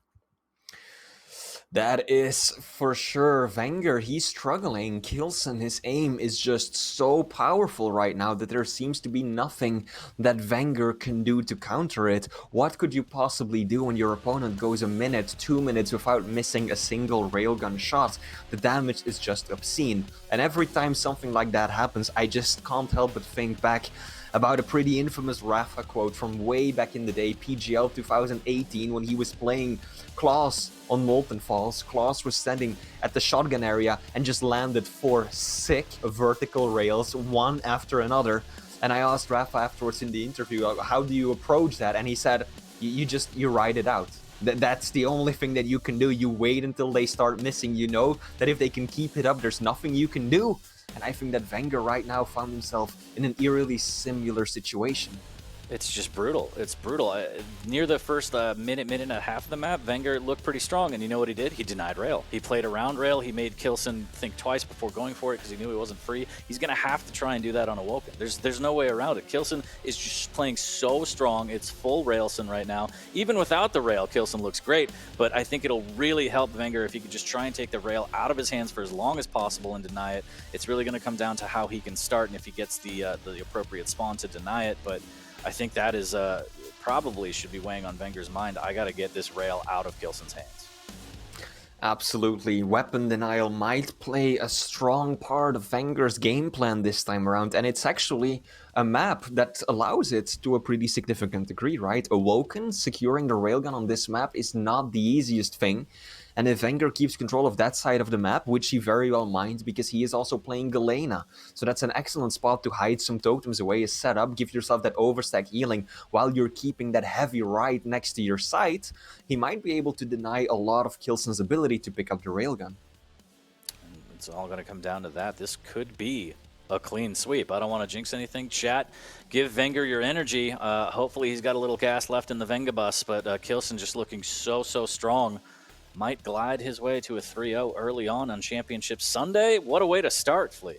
That is for sure. vengeurR, he's struggling. k1llsen, his aim is just so powerful right now that there seems to be nothing that vengeurR can do to counter it. What could you possibly do when your opponent goes a minute, 2 minutes without missing a single railgun shot? The damage is just obscene. And every time something like that happens, I just can't help but think back about a pretty infamous Rafa quote from way back in the day, PGL 2018, when he was playing k1llsen on Molten Falls. k1llsen was standing at the shotgun area and just landed 4 sick vertical rails, one after another. And I asked Rafa afterwards in the interview, how do you approach that? And he said, you ride it out. That's the only thing that you can do. You wait until they start missing. You know that if they can keep it up, there's nothing you can do. And I think that vengeurR right now found himself in an eerily similar situation. It's just brutal. It's brutal. Near the first minute and a half of the map, vengeurR looked pretty strong, and you know what he did? He denied rail. He played around rail. He made k1llsen think twice before going for it because he knew he wasn't free. He's going to have to try and do that on Awoken. There's no way around it. k1llsen is just playing so strong. It's full railsen right now. Even without the rail, k1llsen looks great, but I think it'll really help vengeurR if he could just try and take the rail out of his hands for as long as possible and deny it. It's really going to come down to how he can start and if he gets the appropriate spawn to deny it, but I think that is probably should be weighing on vengeurR's mind. I got to get this rail out of k1llsen's hands. Absolutely. Weapon denial might play a strong part of vengeur's game plan this time around, and it's actually a map that allows it to a pretty significant degree, right? Awoken, securing the railgun on this map is not the easiest thing, and if vengeurR keeps control of that side of the map, which he very well minds because he is also playing Galena, so that's an excellent spot to hide some totems away, is set up, give yourself that overstack healing while you're keeping that heavy right next to your site, he might be able to deny a lot of k1llsen's ability to pick up the railgun. It's all going to come down to that. This could be a clean sweep. I don't want to jinx anything. Chat, give vengeurR your energy. Hopefully he's got a little gas left in the vengeurR bus, but k1llsen just looking so strong. Might glide his way to a 3-0 early on Championship Sunday. What a way to start, Flea.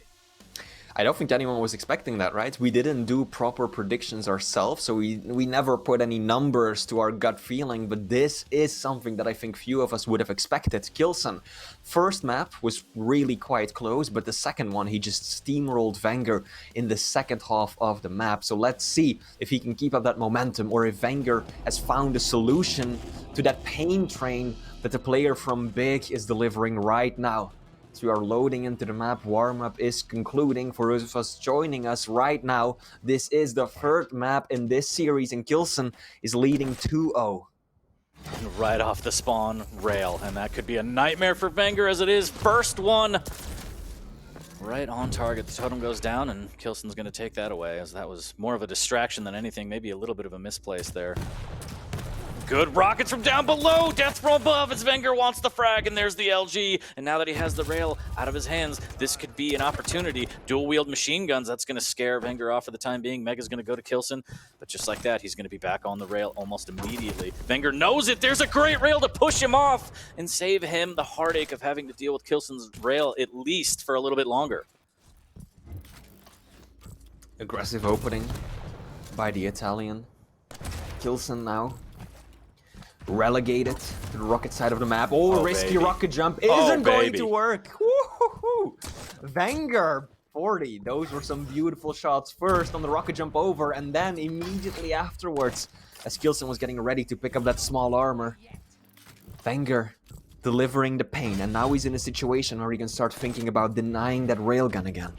I don't think anyone was expecting that, right? We didn't do proper predictions ourselves, so we never put any numbers to our gut feeling, but this is something that I think few of us would have expected. k1llsen, first map was really quite close, but the second one, he just steamrolled vengeurR in the second half of the map. So let's see if he can keep up that momentum, or if vengeurR has found a solution to that pain train that the player from Big is delivering right now. So we are loading into the map, warm-up is concluding. For those of us joining us right now, this is the third map in this series, and k1llsen is leading 2-0. Right off the spawn rail, and that could be a nightmare for vengeurR as it is. First one, right on target. The totem goes down, and k1llsen's going to take that away, as that was more of a distraction than anything, maybe a little bit of a misplace there. Good rockets from down below, death from above as vengeurR wants the frag, and there's the LG. And now that he has the rail out of his hands, this could be an opportunity. Dual wield machine guns, that's going to scare vengeurR off for the time being. Mega's going to go to k1llsen, but just like that, he's going to be back on the rail almost immediately. vengeurR knows it, there's a great rail to push him off and save him the heartache of having to deal with k1llsen's rail at least for a little bit longer. Aggressive opening by the Italian. k1llsen now relegated to the rocket side of the map. Oh, risky baby. Rocket jump isn't going to work. Woo-hoo-hoo. vengeurR 40. Those were some beautiful shots. First on the rocket jump over, and then immediately afterwards, as k1llsen was getting ready to pick up that small armor. vengeurR delivering the pain, and now he's in a situation where he can start thinking about denying that railgun again.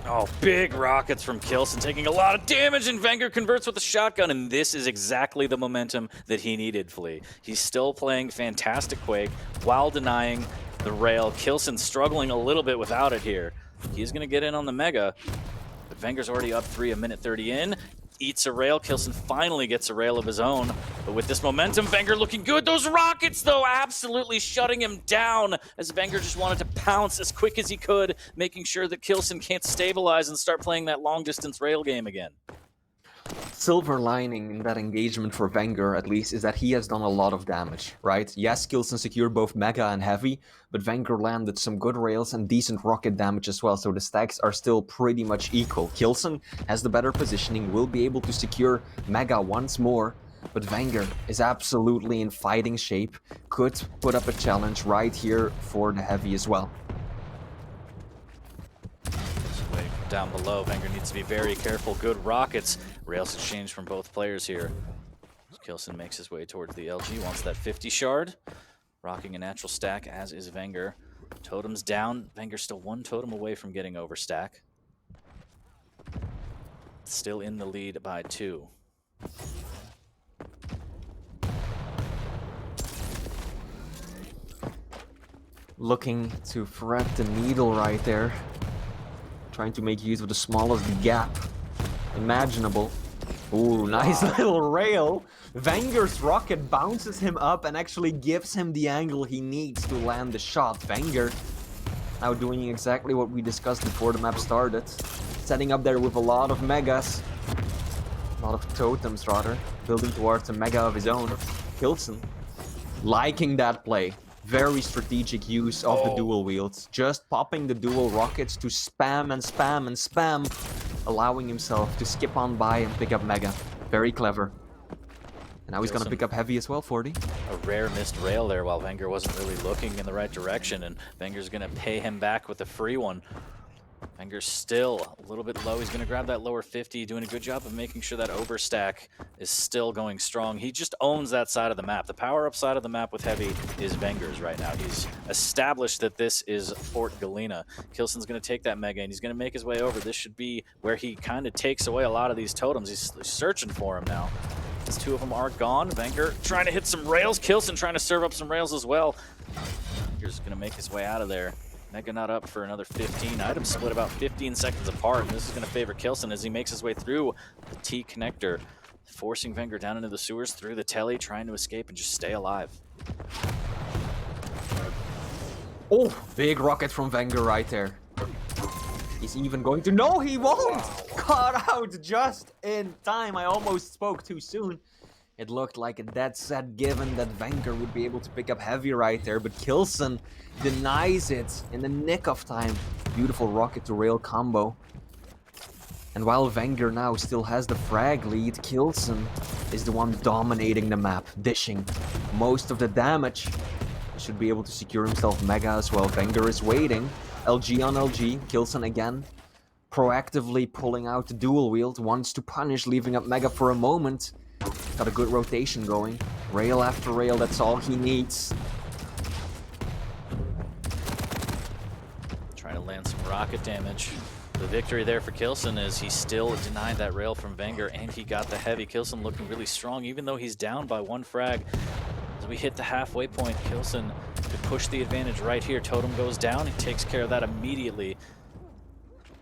Oh, big rockets from k1llsen, taking a lot of damage, and vengeurR converts with a shotgun, and this is exactly the momentum that he needed, Flea. He's still playing fantastic Quake while denying the rail. k1llsen struggling a little bit without it here. He's going to get in on the Mega, but vengeurR's already up 3, a minute 30 in. eats a rail. k1llsen finally gets a rail of his own. But with this momentum, vengeurR looking good. Those rockets, though, absolutely shutting him down as vengeurR just wanted to pounce as quick as he could, making sure that k1llsen can't stabilize and start playing that long-distance rail game again. Silver lining in that engagement for vengeurR, at least, is that he has done a lot of damage, right? Yes, k1llsen secured both Mega and Heavy, but vengeurR landed some good rails and decent rocket damage as well, so the stacks are still pretty much equal. k1llsen has the better positioning, will be able to secure Mega once more, but vengeurR is absolutely in fighting shape, could put up a challenge right here for the Heavy as well. Down below, vengeurR needs to be very careful. Good rockets. Rails exchange from both players here. k1llsen makes his way towards the LG, wants that 50 shard. Rocking a natural stack, as is vengeurR. Totem's down. vengeurR still one totem away from getting overstack. Still in the lead by 2. Looking to thread the needle right there. Trying to make use of the smallest gap imaginable. Ooh, nice little rail. vengeur's rocket bounces him up and actually gives him the angle he needs to land the shot. vengeurR now doing exactly what we discussed before the map started. Setting up there with a lot of megas. A lot of totems, rather. Building towards a mega of his own. k1llsen liking that play. Very strategic use of the dual wields. Just popping the dual rockets to spam and spam and spam, allowing himself to skip on by and pick up Mega. Very clever. And now he's gonna pick up Heavy as well, 40. A rare missed rail there while vengeurR wasn't really looking in the right direction, and vengeur's gonna pay him back with a free one. vengeur's still a little bit low. He's going to grab that lower 50, doing a good job of making sure that overstack is still going strong. He just owns that side of the map. The power-up side of the map with Heavy is vengeur's right now. He's established that this is Fort Galena. k1llsen's going to take that Mega, and he's going to make his way over. This should be where he kind of takes away a lot of these totems. He's searching for him now. As 2 of them are gone, vengeurR trying to hit some rails. k1llsen trying to serve up some rails as well. vengeur's going to make his way out of there. Mega not up for another 15. Items split about 15 seconds apart, and this is going to favor k1llsen as he makes his way through the T connector, forcing vengeurR down into the sewers through the telly, trying to escape and just stay alive. Oh, big rocket from vengeurR right there. He's even going to... No, he won't! Caught out just in time. I almost spoke too soon. It looked like a dead set given that vengeurR would be able to pick up Heavy right there, but k1llsen denies it in the nick of time. Beautiful rocket to rail combo. And while vengeurR now still has the frag lead, k1llsen is the one dominating the map, dishing most of the damage. He should be able to secure himself Mega as well. vengeurR is waiting. LG on LG. k1llsen again proactively pulling out the dual wield. Wants to punish, leaving up Mega for a moment. Got a good rotation going. Rail after rail, that's all he needs. Trying to land some rocket damage. The victory there for k1llsen is he still denied that rail from vengeurR, and he got the Heavy. k1llsen looking really strong, even though he's down by 1 frag. As we hit the halfway point, k1llsen could push the advantage right here. Totem goes down, he takes care of that immediately.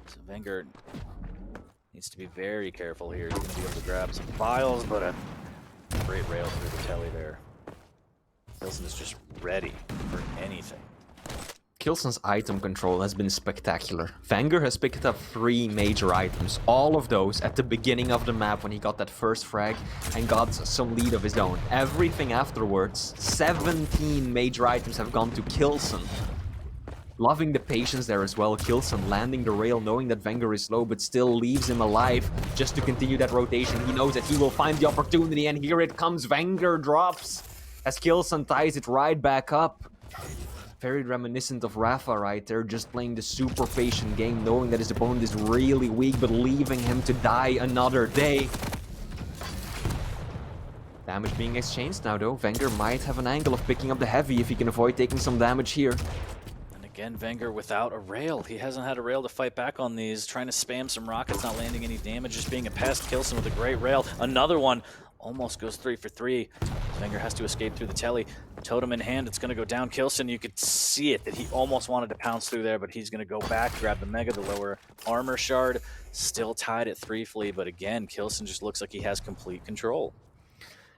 So vengeurR needs to be very careful here. He's going to be able to grab some files, but a great rail through the telly there. k1llsen is just ready for anything. k1llsen's item control has been spectacular. vengeurR has picked up 3 major items, all of those at the beginning of the map when he got that first frag and got some lead of his own. Everything afterwards, 17 major items have gone to k1llsen. Loving the patience there as well. k1llsen landing the rail, knowing that vengeurR is low, but still leaves him alive just to continue that rotation. He knows that he will find the opportunity, and here it comes. vengeurR drops as k1llsen ties it right back up. Very reminiscent of Rafa right there, just playing the super patient game, knowing that his opponent is really weak, but leaving him to die another day. Damage being exchanged now though. vengeurR might have an angle of picking up the Heavy if he can avoid taking some damage here. Again, vengeurR without a rail. He hasn't had a rail to fight back on these. Trying to spam some rockets, not landing any damage, just being a pest. k1llsen with a great rail. Another one almost goes 3 for 3. Venger has to escape through the telly. Totem in hand, it's going to go down. k1llsen, you could see it, that he almost wanted to pounce through there, but he's going to go back, grab the Mega, the lower armor shard. Still tied at 3 Flea, but again, k1llsen just looks like he has complete control.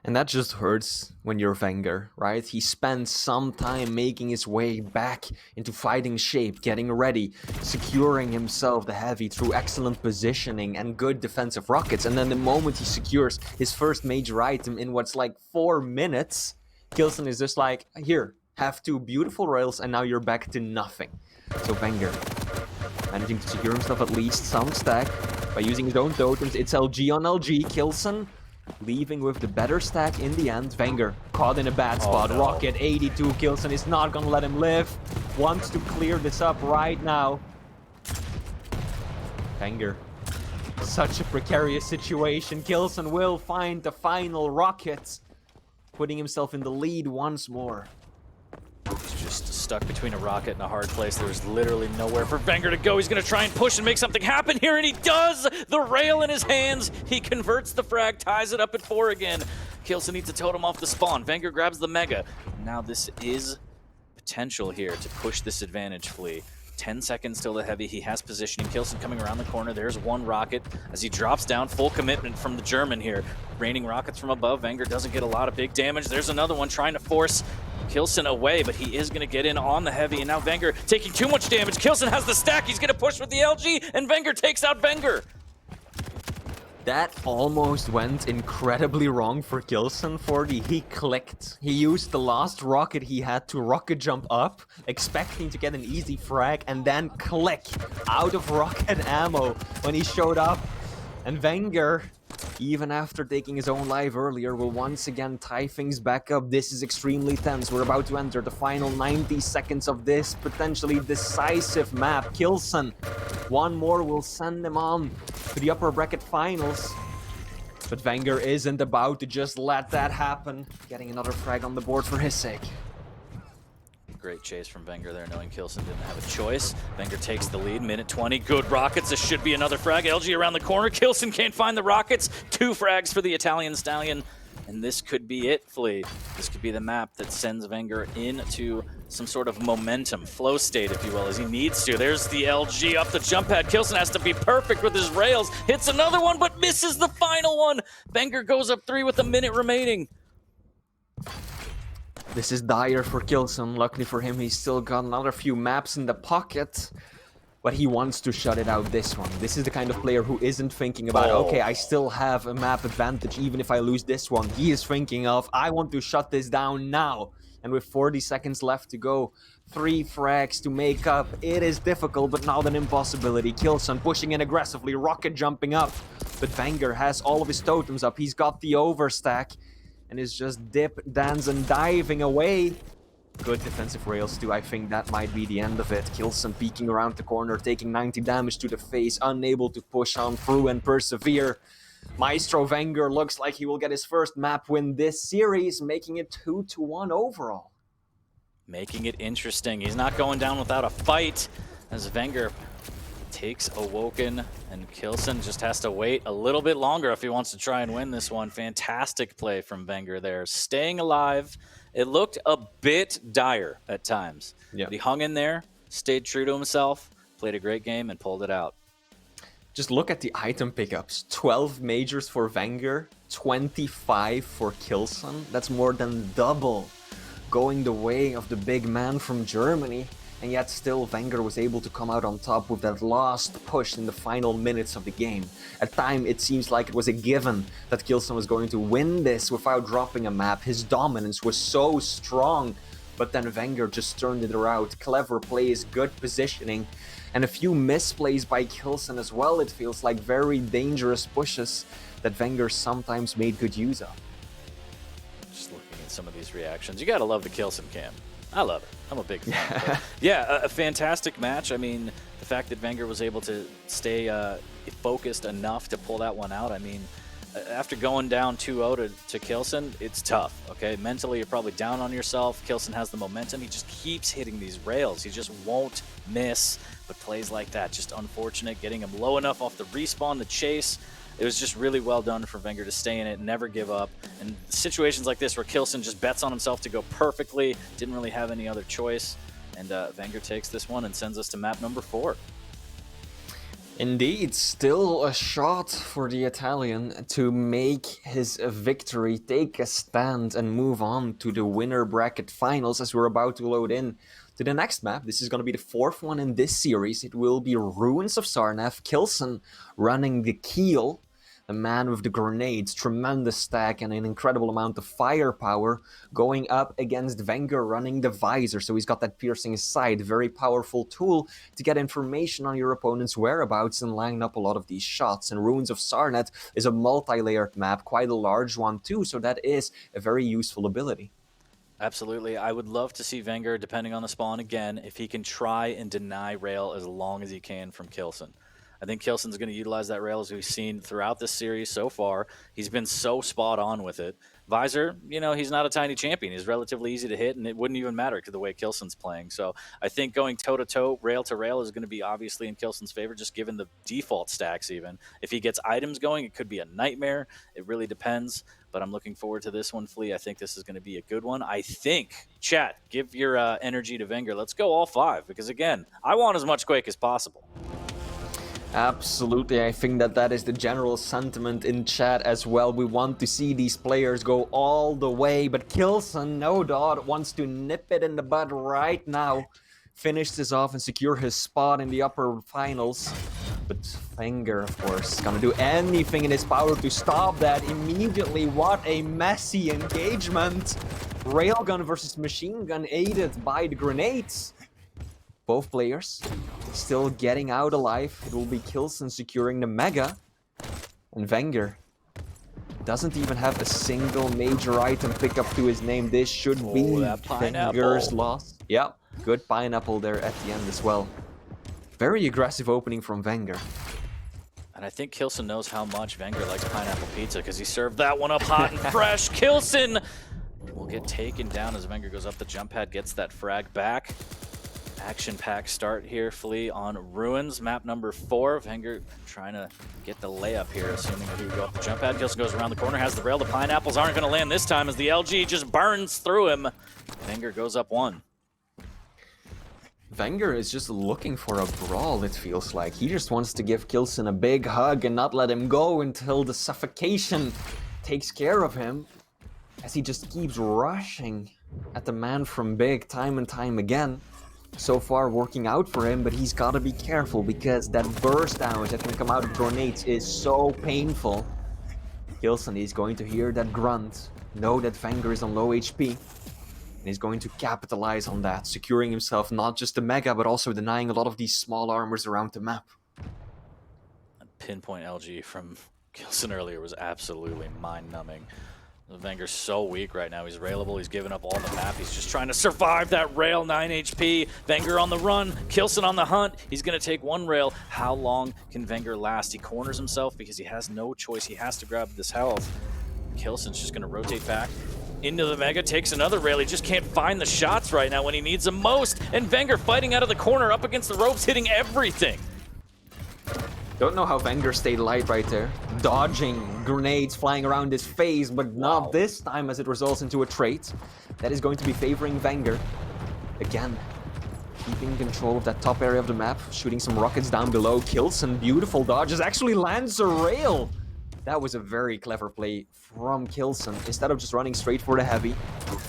And that just hurts when you're Wenger, right? He spends some time making his way back into fighting shape, getting ready, securing himself the heavy through excellent positioning and good defensive rockets. And then the moment he secures his first major item in what's like 4 minutes, k1llsen is just like, here, have 2 beautiful rails and now you're back to nothing. So Wenger managing to secure himself at least some stack by using his own totems. It's LG on LG, k1llsen leaving with the better stack in the end. Wenger caught in a bad spot. No. Rocket 82. k1llsen is not gonna let him live. Wants to clear this up right now. Wenger, such a precarious situation. k1llsen will find the final rocket, putting himself in the lead once more. He's just stuck between a rocket and a hard place. There's literally nowhere for Wenger to go. He's going to try and push and make something happen here, and he does! The rail in his hands. He converts the frag, ties it up at 4 again. k1llsen needs a totem off the spawn. Wenger grabs the Mega. Now this is potential here to push this advantage, Flea. 10 seconds till the heavy. He has positioning. k1llsen coming around the corner. There's one rocket as he drops down. Full commitment from the German here. Raining rockets from above. Wenger doesn't get a lot of big damage. There's another one trying to force k1llsen away, but he is going to get in on the heavy, and now Wenger taking too much damage. k1llsen has the stack. He's going to push with the LG, and Wenger takes out Wenger. That almost went incredibly wrong for k1llsen. He clicked. He used the last rocket he had to rocket jump up, expecting to get an easy frag, and then click out of rocket ammo when he showed up. And Wenger, even after taking his own life earlier, will once again tie things back up. This is extremely tense. We're about to enter the final 90 seconds of this potentially decisive map. k1llsen, one more will send him on to the upper bracket finals. But Wenger isn't about to just let that happen. Getting another frag on the board for his sake. Great chase from Wenger there, knowing k1llsen didn't have a choice. Wenger takes the lead, minute 20. Good rockets. This should be another frag. LG around the corner. k1llsen can't find the rockets. 2 frags for the Italian Stallion. And this could be it, Flea. This could be the map that sends Wenger into some sort of momentum, flow state, if you will, as he needs to. There's the LG up the jump pad. k1llsen has to be perfect with his rails. Hits another one, but misses the final one. Wenger goes up 3 with a minute remaining. This is dire for k1llsen. Luckily for him, he's still got another few maps in the pocket. But he wants to shut it out this one. This is the kind of player who isn't thinking about, okay, I still have a map advantage even if I lose this one. He is thinking of, I want to shut this down now. And with 40 seconds left to go, 3 frags to make up. It is difficult, but not an impossibility. k1llsen pushing in aggressively, rocket jumping up. But Wenger has all of his totems up. He's got the overstack. And is just dip, dance, and diving away. Good defensive rails too. I think that might be the end of it. k1llsen peeking around the corner, taking 90 damage to the face, unable to push on through and persevere. Maestro Wenger looks like he will get his first map win this series, making it 2-1 overall. Making it interesting. He's not going down without a fight, as Wenger takes Awoken, and k1llsen just has to wait a little bit longer if he wants to try and win this one. Fantastic play from Wenger there. Staying alive. It looked a bit dire at times. Yeah. But he hung in there, stayed true to himself, played a great game, and pulled it out. Just look at the item pickups. 12 majors for Wenger, 25 for k1llsen. That's more than double going the way of the big man from Germany. And yet still Wenger was able to come out on top with that last push in the final minutes of the game. At time it seems like it was a given that k1llsen was going to win this without dropping a map. His dominance was so strong, but then Wenger just turned it around. Clever plays, good positioning, and a few misplays by k1llsen as well. It feels like very dangerous pushes that Wenger sometimes made good use of. Just looking at some of these reactions. You gotta love the k1llsen cam. I love it. I'm a big fan. Yeah, a fantastic match. I mean, the fact that Wenger was able to stay focused enough to pull that one out. I mean, after going down 2-0 to k1llsen, it's tough, okay? Mentally, you're probably down on yourself. k1llsen has the momentum. He just keeps hitting these rails. He just won't miss. But plays like that, just unfortunate. Getting him low enough off the respawn, the chase. it was just really well done for vengeurR to stay in it, never give up. And situations like this where k1llsen just bets on himself to go perfectly, didn't really have any other choice. And vengeurR takes this one and sends us to map number 4. Indeed, still a shot for the Italian to make his victory, take a stand and move on to the winner bracket finals as we're about to load in to the next map. This is going to be the 4th one in this series. It will be Ruins of Sarnath, k1llsen running the keel, the man with the grenades, tremendous stack and an incredible amount of firepower, going up against vengeurR running the visor. So he's got that piercing sight, very powerful tool to get information on your opponent's whereabouts and line up a lot of these shots. And Ruins of Sarnath is a multi-layered map, quite a large one too, so that is a very useful ability. Absolutely. I would love to see vengeurR, depending on the spawn again, if he can try and deny rail as long as he can from k1llsen. I think k1llsen's going to utilize that rail as we've seen throughout this series so far. He's been so spot on with it. Visor, you know, he's not a tiny champion. He's relatively easy to hit, and it wouldn't even matter to the way k1llsen's playing. So I think going toe-to-toe, rail-to-rail is going to be obviously in k1llsen's favor, just given the default stacks even. If he gets items going, it could be a nightmare. It really depends. But I'm looking forward to this one, Flea. I think this is going to be a good one. I think, chat, give your energy to vengeurR. Let's go all 5, because, again, I want as much Quake as possible. Absolutely, I think that is the general sentiment in chat as well. We want to see these players go all the way, but k1llsen, no doubt, wants to nip it in the bud right now. Finish this off and secure his spot in the upper finals. But vengeurR, of course, is gonna do anything in his power to stop that immediately. What a messy engagement. Railgun versus machine gun aided by the grenades. Both players still getting out alive. It will be k1llsen securing the Mega. And vengeurR doesn't even have a single major item pickup to his name. This should be vengeur's loss. Yeah, good pineapple there at the end as well. Very aggressive opening from vengeurR. And I think k1llsen knows how much vengeurR likes pineapple pizza because he served that one up hot and fresh. k1llsen will get taken down as vengeurR goes up the jump pad, gets that frag back. Action-packed start here, Flea, on Ruins, map number 4. vengeurR trying to get the layup here, assuming that he would go up the jump pad. k1llsen goes around the corner, has the rail. The pineapples aren't going to land this time as the LG just burns through him. vengeurR goes up 1. vengeurR is just looking for a brawl, it feels like. He just wants to give k1llsen a big hug and not let him go until the suffocation takes care of him, as he just keeps rushing at the man from Big time and time again. So far working out for him, but he's got to be careful because that burst damage that can come out of grenades is so painful. k1llsen is going to hear that grunt, know that vengeurR is on low HP, and he's going to capitalize on that, securing himself not just the Mega, but also denying a lot of these small armors around the map. That pinpoint LG from k1llsen earlier was absolutely mind-numbing. vengeurR's so weak right now. He's railable. He's giving up all the map. He's just trying to survive that rail. 9 HP. vengeurR on the run. k1llsen on the hunt. He's going to take one rail. How long can vengeurR last? He corners himself because he has no choice. He has to grab this health. k1llsen's just going to rotate back into the Mega. Takes another rail. He just can't find the shots right now when he needs them most. And vengeurR fighting out of the corner up against the ropes, hitting everything. Don't know how vengeurR stayed alive right there. Dodging grenades flying around his face, but not this time as it results into a trait. That is going to be favoring vengeurR. Again, keeping control of that top area of the map, shooting some rockets down below. k1llsen, beautiful dodges, actually lands a rail. That was a very clever play from k1llsen. Instead of just running straight for the heavy,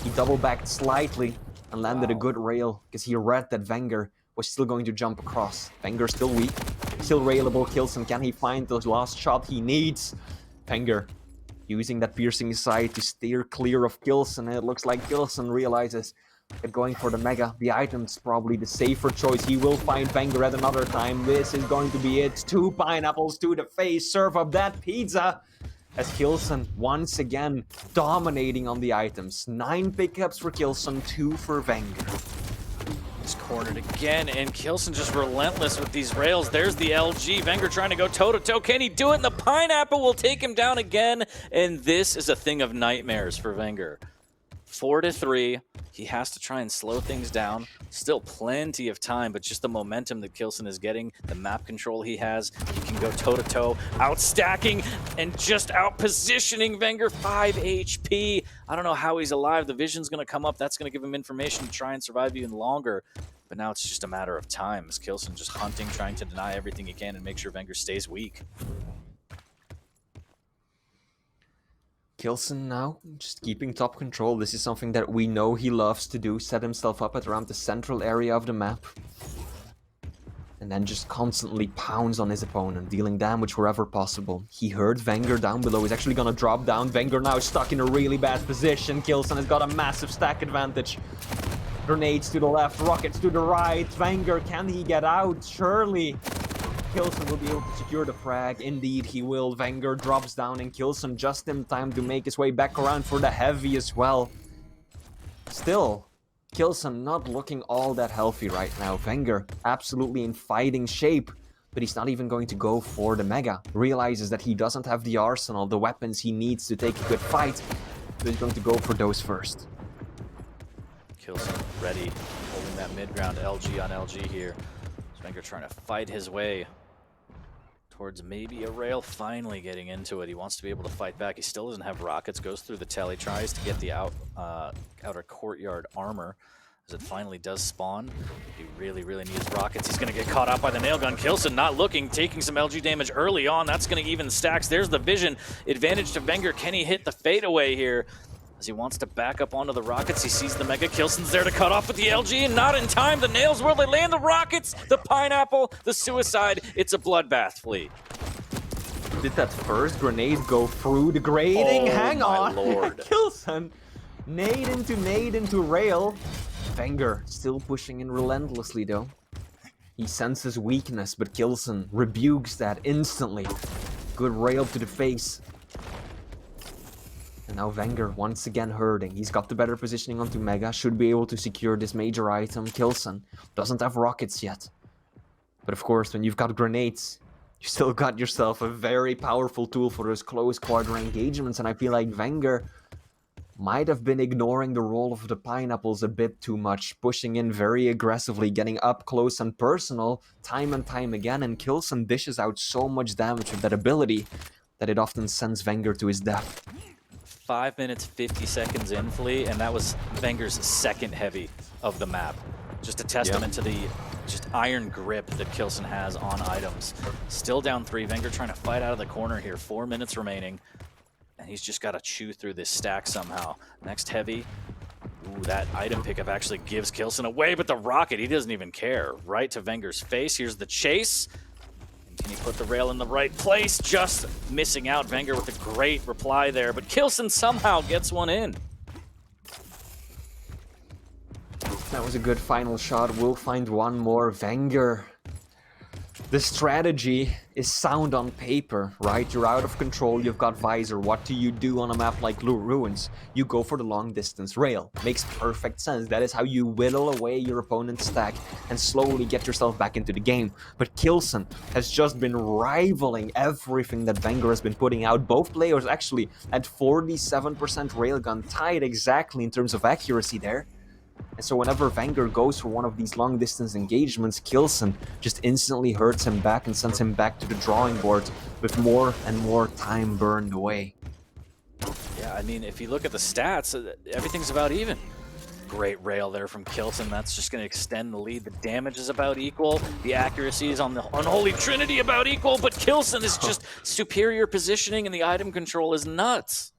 he double backed slightly and landed a good rail because he read that vengeurR was still going to jump across. vengeurR still weak. Still railable. k1llsen, can he find the last shot he needs? vengeurR using that piercing sight to steer clear of k1llsen, and it looks like k1llsen realizes that going for the Mega, the item's probably the safer choice. He will find vengeurR at another time. This is going to be it. 2 pineapples to the face. Serve up that pizza. As k1llsen once again dominating on the items. 9 pickups for k1llsen, 2 for vengeurR. He's cornered again, and k1llsen just relentless with these rails. There's the LG. vengeurR trying to go toe-to-toe. Can he do it? And the pineapple will take him down again. And this is a thing of nightmares for vengeurR. 4-3. He has to try and slow things down. Still plenty of time, but just the momentum that k1llsen is getting, the map control he has, he can go toe-to-toe, out-stacking, and just out-positioning vengeurR, 5 HP. I don't know how he's alive. The vision's going to come up. That's going to give him information to try and survive even longer. But now it's just a matter of time as k1llsen just hunting, trying to deny everything he can and make sure vengeurR stays weak. k1llsen now, just keeping top control. This is something that we know he loves to do, set himself up at around the central area of the map. And then just constantly pounds on his opponent, dealing damage wherever possible. He heard vengeurR down below, he's actually gonna drop down. vengeurR now stuck in a really bad position. k1llsen has got a massive stack advantage. Grenades to the left, rockets to the right. vengeurR, can he get out? Surely. k1llsen will be able to secure the frag. Indeed, he will. vengeurR drops down and k1llsen just in time to make his way back around for the heavy as well. Still, k1llsen not looking all that healthy right now. vengeurR absolutely in fighting shape, but he's not even going to go for the Mega. Realizes that he doesn't have the arsenal, the weapons he needs to take a good fight, so he's going to go for those first. k1llsen ready, holding that mid ground. LG on LG here. vengeurR trying to fight his way towards maybe a rail, finally getting into it. He wants to be able to fight back. He still doesn't have rockets, goes through the telly, tries to get the outer courtyard armor as it finally does spawn. He really needs rockets. He's going to get caught out by the nail gun. k1llsen not looking, taking some LG damage early on. That's going to even stacks. There's the vision advantage to vengeurR. Can he hit the fadeaway here? As he wants to back up onto the rockets, he sees the Mega. k1llsen's there to cut off with the LG, and not in time. The nails, will they land the rockets? The pineapple, the suicide. It's a bloodbath, Flea. Did that first grenade go through the grating? Oh, Hang on. my lord. k1llsen, nade into rail. vengeurR still pushing in relentlessly though. He senses weakness, but k1llsen rebukes that instantly. Good rail to the face. And now vengeurR once again hurting. He's got the better positioning onto Mega, should be able to secure this major item. k1llsen doesn't have rockets yet. But of course, when you've got grenades, you still got yourself a very powerful tool for those close quarter engagements. And I feel like vengeurR might have been ignoring the role of the pineapples a bit too much, pushing in very aggressively, getting up close and personal time and time again. And k1llsen dishes out so much damage with that ability that it often sends vengeurR to his death. 5 minutes, 50 seconds in, Flea, and that was vengeur's second heavy of the map. Just a testament to the just iron grip that k1llsen has on items. Still down 3, vengeurR trying to fight out of the corner here. 4 minutes remaining, and he's just got to chew through this stack somehow. Next heavy. Ooh, that item pickup actually gives k1llsen away, but the rocket, he doesn't even care. Right to vengeur's face. Here's the chase. Can he put the rail in the right place? Just missing out. vengeurR with a great reply there, but k1llsen somehow gets one in. That was a good final shot. We'll find one more. vengeurR. The strategy is sound on paper, right? You're out of control, you've got Visor. What do you do on a map like Blue Ruins? You go for the long distance rail. Makes perfect sense. That is how you whittle away your opponent's stack and slowly get yourself back into the game. But k1llsen has just been rivaling everything that vengeurR has been putting out. Both players actually at 47% railgun, tied exactly in terms of accuracy there. And so whenever vengeurR goes for one of these long distance engagements, k1llsen just instantly hurts him back and sends him back to the drawing board with more and more time burned away. Yeah, I mean, if you look at the stats, everything's about even. Great rail there from k1llsen. That's just going to extend the lead. The damage is about equal. The accuracy is on the unholy trinity about equal, but k1llsen is just superior positioning and the item control is nuts.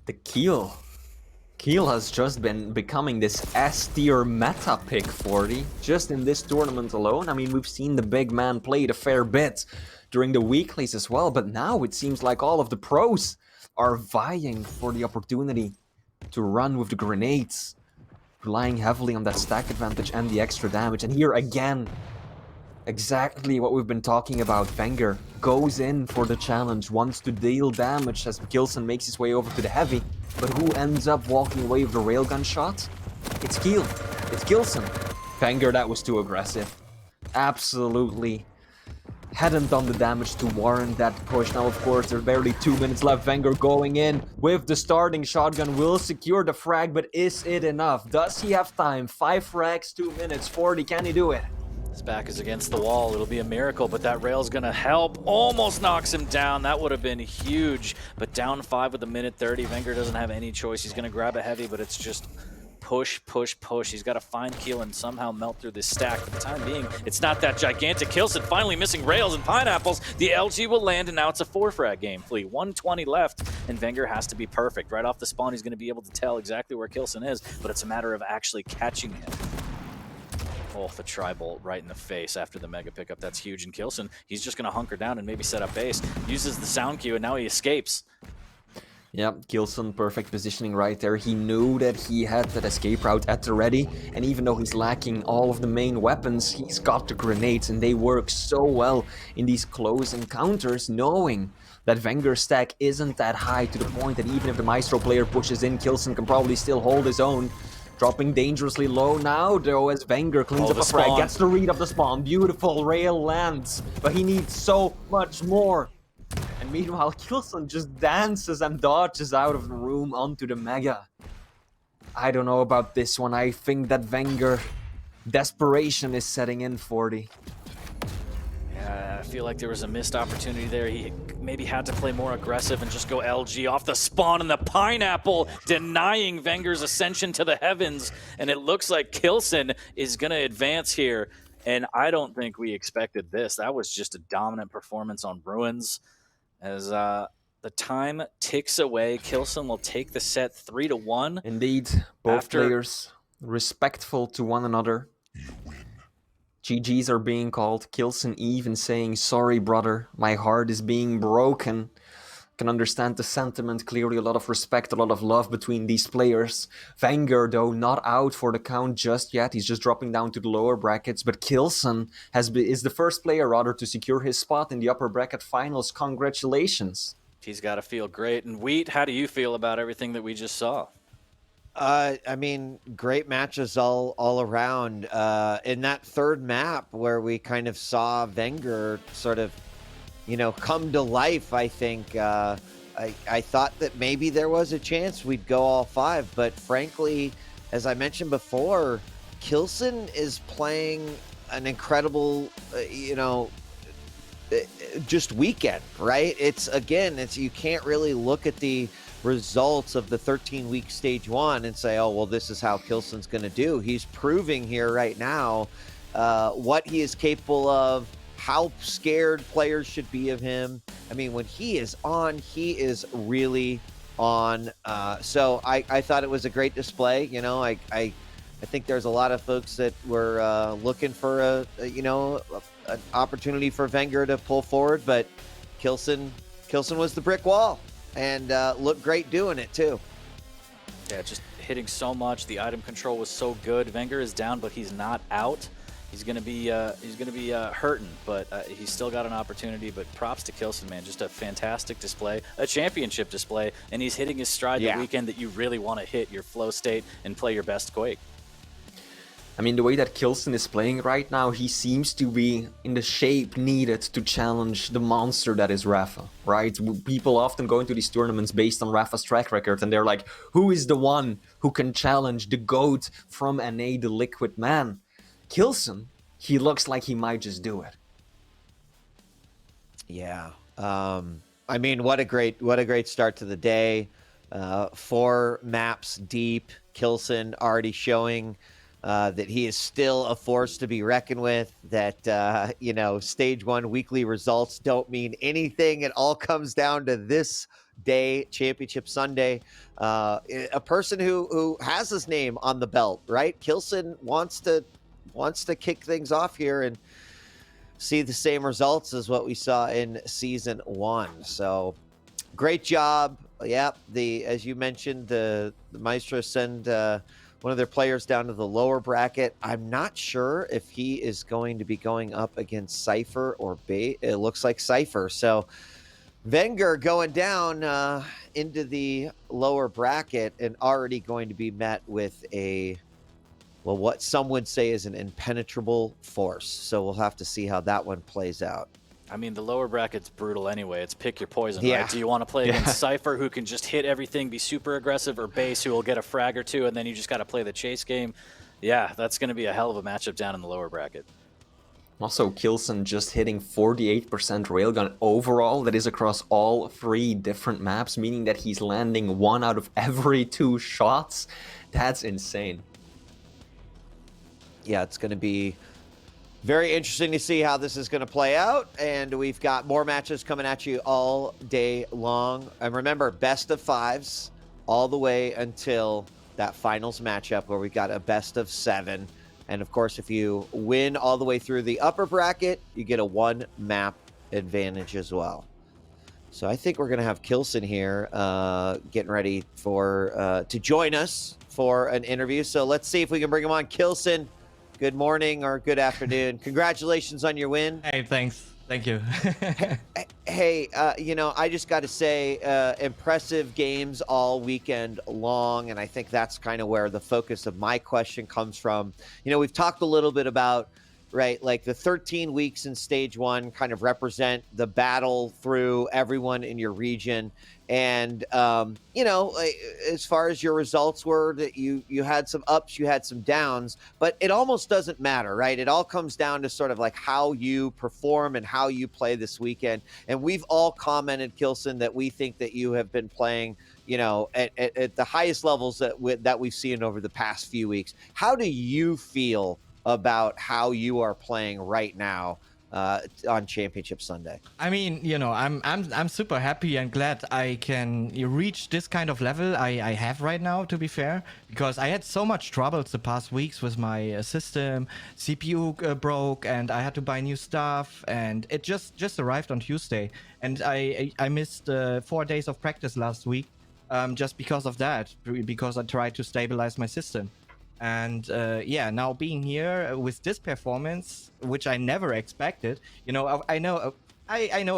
The Keel has just been becoming this S-tier meta pick 40 just in this tournament alone. I mean, we've seen the big man played a fair bit during the weeklies as well, but now it seems like all of the pros are vying for the opportunity to run with the grenades, relying heavily on that stack advantage and the extra damage. And here again, exactly what we've been talking about. vengeurR goes in for the challenge, wants to deal damage as k1llsen makes his way over to the heavy. But who ends up walking away with the railgun shot? It's k1llsen. vengeurR, that was too aggressive. Absolutely hadn't done the damage to warrant that push. Now, of course, there's barely 2 minutes left. vengeurR going in with the starting shotgun will secure the frag, but is it enough? Does he have time? 5 frags, 2 minutes, 40. Can he do it? His back is against the wall. It'll be a miracle, but that rail's gonna help. Almost knocks him down. That would have been huge. But down 5 with a minute 30. vengeurR doesn't have any choice. He's gonna grab a heavy, but it's just push, push, push. He's got to find Keel and somehow melt through this stack. For the time being, it's not that gigantic. k1llsen finally missing rails and pineapples. The LG will land, and now it's a 4-frag game. Flea, 120 left, and vengeurR has to be perfect. Right off the spawn, he's going to be able to tell exactly where k1llsen is, but it's a matter of actually catching him. Oh, the tri-bolt right in the face after the mega pickup. That's huge. And k1llsen, he's just going to hunker down and maybe set up base. Uses the sound cue, and now he escapes. Yeah, k1llsen, perfect positioning right there. He knew that he had that escape route at the ready, and even though he's lacking all of the main weapons, he's got the grenades, and they work so well in these close encounters, knowing that vengeur's stack isn't that high, to the point that even if the Maestro player pushes in, k1llsen can probably still hold his own. Dropping dangerously low now, though, as vengeurR cleans up a frag, gets the read of the spawn. Beautiful rail lands, but he needs so much more. And meanwhile, k1llsen just dances and dodges out of the room onto the mega. I don't know about this one. I think that vengeurR desperation is setting in 40. Yeah, I feel like there was a missed opportunity there. He maybe had to play more aggressive and just go LG off the spawn, and the pineapple denying vengeur's ascension to the heavens. And it looks like k1llsen is going to advance here. And I don't think we expected this. That was just a dominant performance on Ruins. As the time ticks away, k1llsen will take the set 3-1. Indeed, both players respectful to one another. GGs are being called. k1llsen even saying, "Sorry, brother, my heart is being broken." Can understand the sentiment. Clearly a lot of respect, a lot of love between these players. vengeurR, though, not out for the count just yet. He's just dropping down to the lower brackets. But k1llsen is the first player, rather, to secure his spot in the upper bracket finals. Congratulations. He's got to feel great. And Wheat, how do you feel about everything that we just saw? I mean, great matches all around. In that third map where we kind of saw vengeurR sort of, you know, come to life, I think I thought that maybe there was a chance we'd go all 5, but frankly, as I mentioned before, k1llsen is playing an incredible, just weekend, right? It's you can't really look at the results of the 13-week stage 1 and say, oh, well, this is how k1llsen's going to do. He's proving here right now what he is capable of, how scared players should be of him. I mean, when he is on, he is really on. So I thought it was a great display. You know, I think there's a lot of folks that were looking for an opportunity for vengeurR to pull forward, but k1llsen was the brick wall and looked great doing it too. Yeah, just hitting so much. The item control was so good. vengeurR is down, but he's not out. He's gonna be hurting, but he's still got an opportunity. But props to k1llsen, man. Just a fantastic display, a championship display, and he's hitting his stride the weekend that you really want to hit your flow state and play your best Quake. I mean, the way that k1llsen is playing right now, he seems to be in the shape needed to challenge the monster that is Rafa, right? People often go into these tournaments based on Rafa's track record, and they're like, who is the one who can challenge the GOAT from NA, the Liquid Man? k1llsen, he looks like he might just do it. Yeah. I mean, what a great start to the day. 4 maps deep. k1llsen already showing that he is still a force to be reckoned with, that, stage 1 weekly results don't mean anything. It all comes down to this day, Championship Sunday. A person who has his name on the belt, right? k1llsen wants to kick things off here and see the same results as what we saw in Season 1. So great job. Yep, as you mentioned, the Maestro send one of their players down to the lower bracket. I'm not sure if he is going to be going up against Cypher or Bait. It looks like Cypher. So vengeurR going down into the lower bracket and already going to be met with what some would say is an impenetrable force. So we'll have to see how that one plays out. I mean, the lower bracket's brutal anyway. It's pick your poison, Yeah. right? Do you want to play against Cypher, who can just hit everything, be super aggressive, or Base, who will get a frag or two, and then you just got to play the chase game? Yeah, that's going to be a hell of a matchup down in the lower bracket. Also, k1llsen just hitting 48% railgun overall. That is across all 3 different maps, meaning that he's landing 1 out of every 2 shots. That's insane. Yeah, it's going to be very interesting to see how this is going to play out, and we've got more matches coming at you all day long. And remember, best of 5s all the way until that finals matchup where we got a best of 7. And of course, if you win all the way through the upper bracket, you get a 1 map advantage as well. So I think we're going to have k1llsen here getting ready for to join us for an interview. So let's see if we can bring him on. k1llsen, good morning or good afternoon. Congratulations on your win. Hey, thanks. Thank you. Hey, you know, I just got to say, impressive games all weekend long, and I think that's kind of where the focus of my question comes from. You know, we've talked a little bit about, right, like the 13 weeks in stage 1 kind of represent the battle through everyone in your region. And, you know, as far as your results were, that you had some ups, you had some downs, but it almost doesn't matter, right? It all comes down to sort of like how you perform and how you play this weekend. And we've all commented, k1llsen, that we think that you have been playing, you know, at the highest levels that we've seen over the past few weeks. How do you feel about how you are playing right now on Championship Sunday? I mean, you know, I'm super happy and glad I can reach this kind of level I have right now, to be fair, because I had so much troubles the past weeks with my system. CPU broke and I had to buy new stuff, and it just arrived on Tuesday, and I missed 4 days of practice last week just because of that, because I tried to stabilize my system. And yeah, now being here with this performance, which I never expected, you know, I know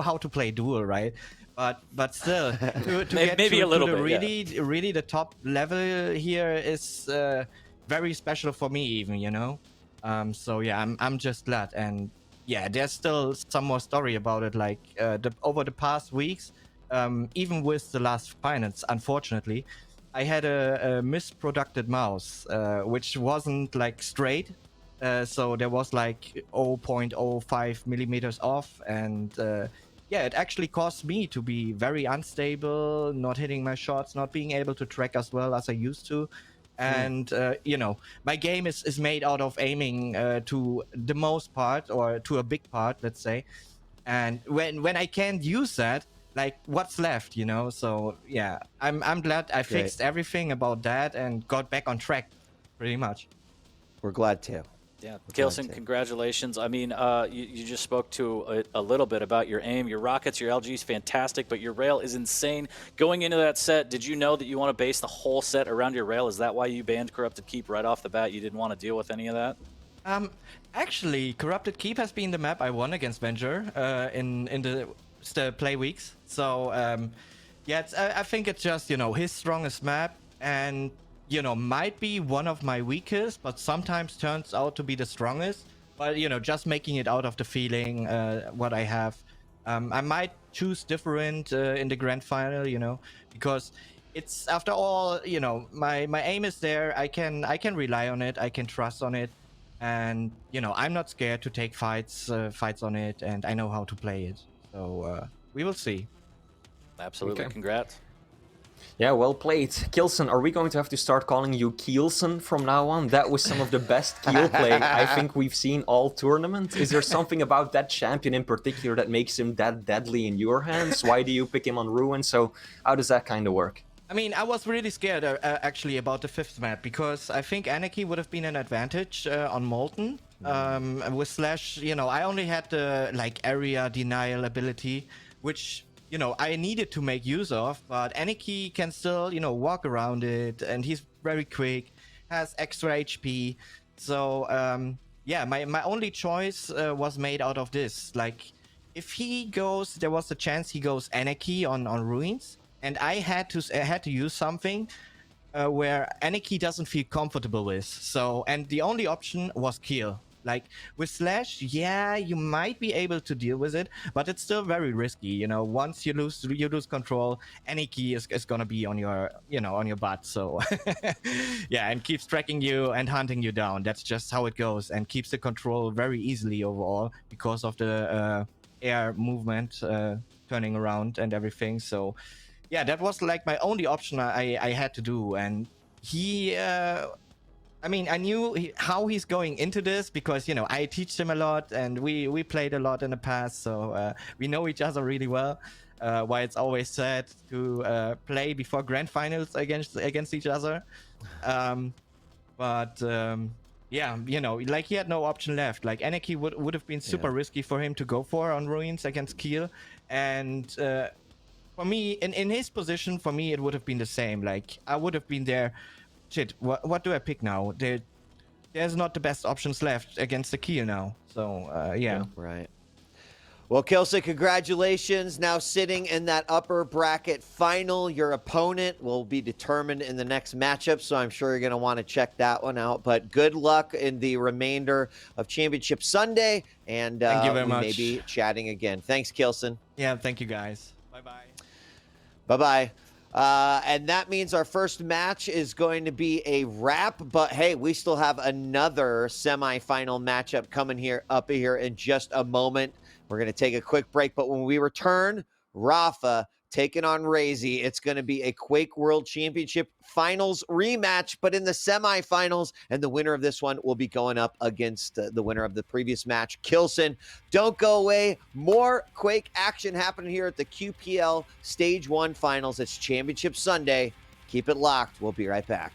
how to play duel, right? But still, to get maybe to, a little to the bit, really the top level here is very special for me, even, you know. So yeah, I'm just glad, and yeah, there's still some more story about it. Like over the past weeks, even with the last finals, unfortunately, I had a misproducted mouse, which wasn't like straight. So there was like 0.05 millimeters off, and yeah, it actually caused me to be very unstable, not hitting my shots, not being able to track as well as I used to. And you know, my game is made out of aiming to the most part, or to a big part, let's say. And when I can't use that, like, what's left, you know? So yeah, I'm glad I fixed everything about that and got back on track, pretty much. We're glad to. Yeah, k1llsen, congratulations. I mean, you just spoke to a little bit about your aim. Your rockets, your LG is fantastic, but your rail is insane. Going into that set, did you know that you want to base the whole set around your rail? Is that why you banned Corrupted Keep right off the bat? You didn't want to deal with any of that? Actually, Corrupted Keep has been the map I won against vengeurR in the play weeks. So yeah, I think it's just, you know, his strongest map, and you know, might be one of my weakest, but sometimes turns out to be the strongest. But you know, just making it out of the feeling what I have. I might choose different in the grand final, you know, because it's, after all, you know, my aim is there. I can rely on it. I can trust on it, and you know, I'm not scared to take fights on it, and I know how to play it. So we will see. Absolutely. Okay. Congrats. Yeah, well played. k1llsen, are we going to have to start calling you k1llsen from now on? That was some of the best keel play I think we've seen all tournament. Is there something about that champion in particular that makes him that deadly in your hands? Why do you pick him on Ruin? So how does that kind of work? I mean, I was really scared actually about the 5th map, because I think Anarchy would have been an advantage on Molten. With Slash, you know, I only had the like area denial ability, which, you know, I needed to make use of, but Anarchy can still, you know, walk around it, and he's very quick, has extra HP. So yeah, my only choice was made out of this. Like, if he goes, there was a chance he goes Anarchy on Ruins, and I had to use something where Anarchy doesn't feel comfortable with. So, and the only option was Kill. Like with Slash, yeah, you might be able to deal with it, but it's still very risky. You know, once you lose control, any key is gonna be on your, you know, on your butt. So yeah, and keeps tracking you and hunting you down. That's just how it goes, and keeps the control very easily overall because of the air movement, turning around and everything. So yeah, that was like my only option I had to do. And he I mean, I knew how he's going into this because, you know, I teach him a lot and we played a lot in the past, so we know each other really well. Why it's always said to play before grand finals against each other. Yeah, you know, like he had no option left. Like Anarchy would have been super risky for him to go for on Ruins against Kiel, and for me, in his position, for me it would have been the same. Like I would have been there. Shit, what do I pick now? There's not the best options left against the Kiel now. So yeah. Right. Well, k1llsen, congratulations. Now sitting in that upper bracket final. Your opponent will be determined in the next matchup, so I'm sure you're going to want to check that one out. But good luck in the remainder of Championship Sunday, and thank you very much. May be chatting again. Thanks, k1llsen. Yeah, thank you guys. Bye-bye. Bye-bye. And that means our first match is going to be a wrap, but hey, we still have another semifinal matchup coming up here in just a moment. We're going to take a quick break, but when we return, Rafa taking on Razy. It's going to be a Quake World Championship Finals rematch, but in the semifinals, and the winner of this one will be going up against the winner of the previous match, k1llsen. Don't go away. More Quake action happening here at the QPL Stage 1 Finals. It's Championship Sunday. Keep it locked. We'll be right back.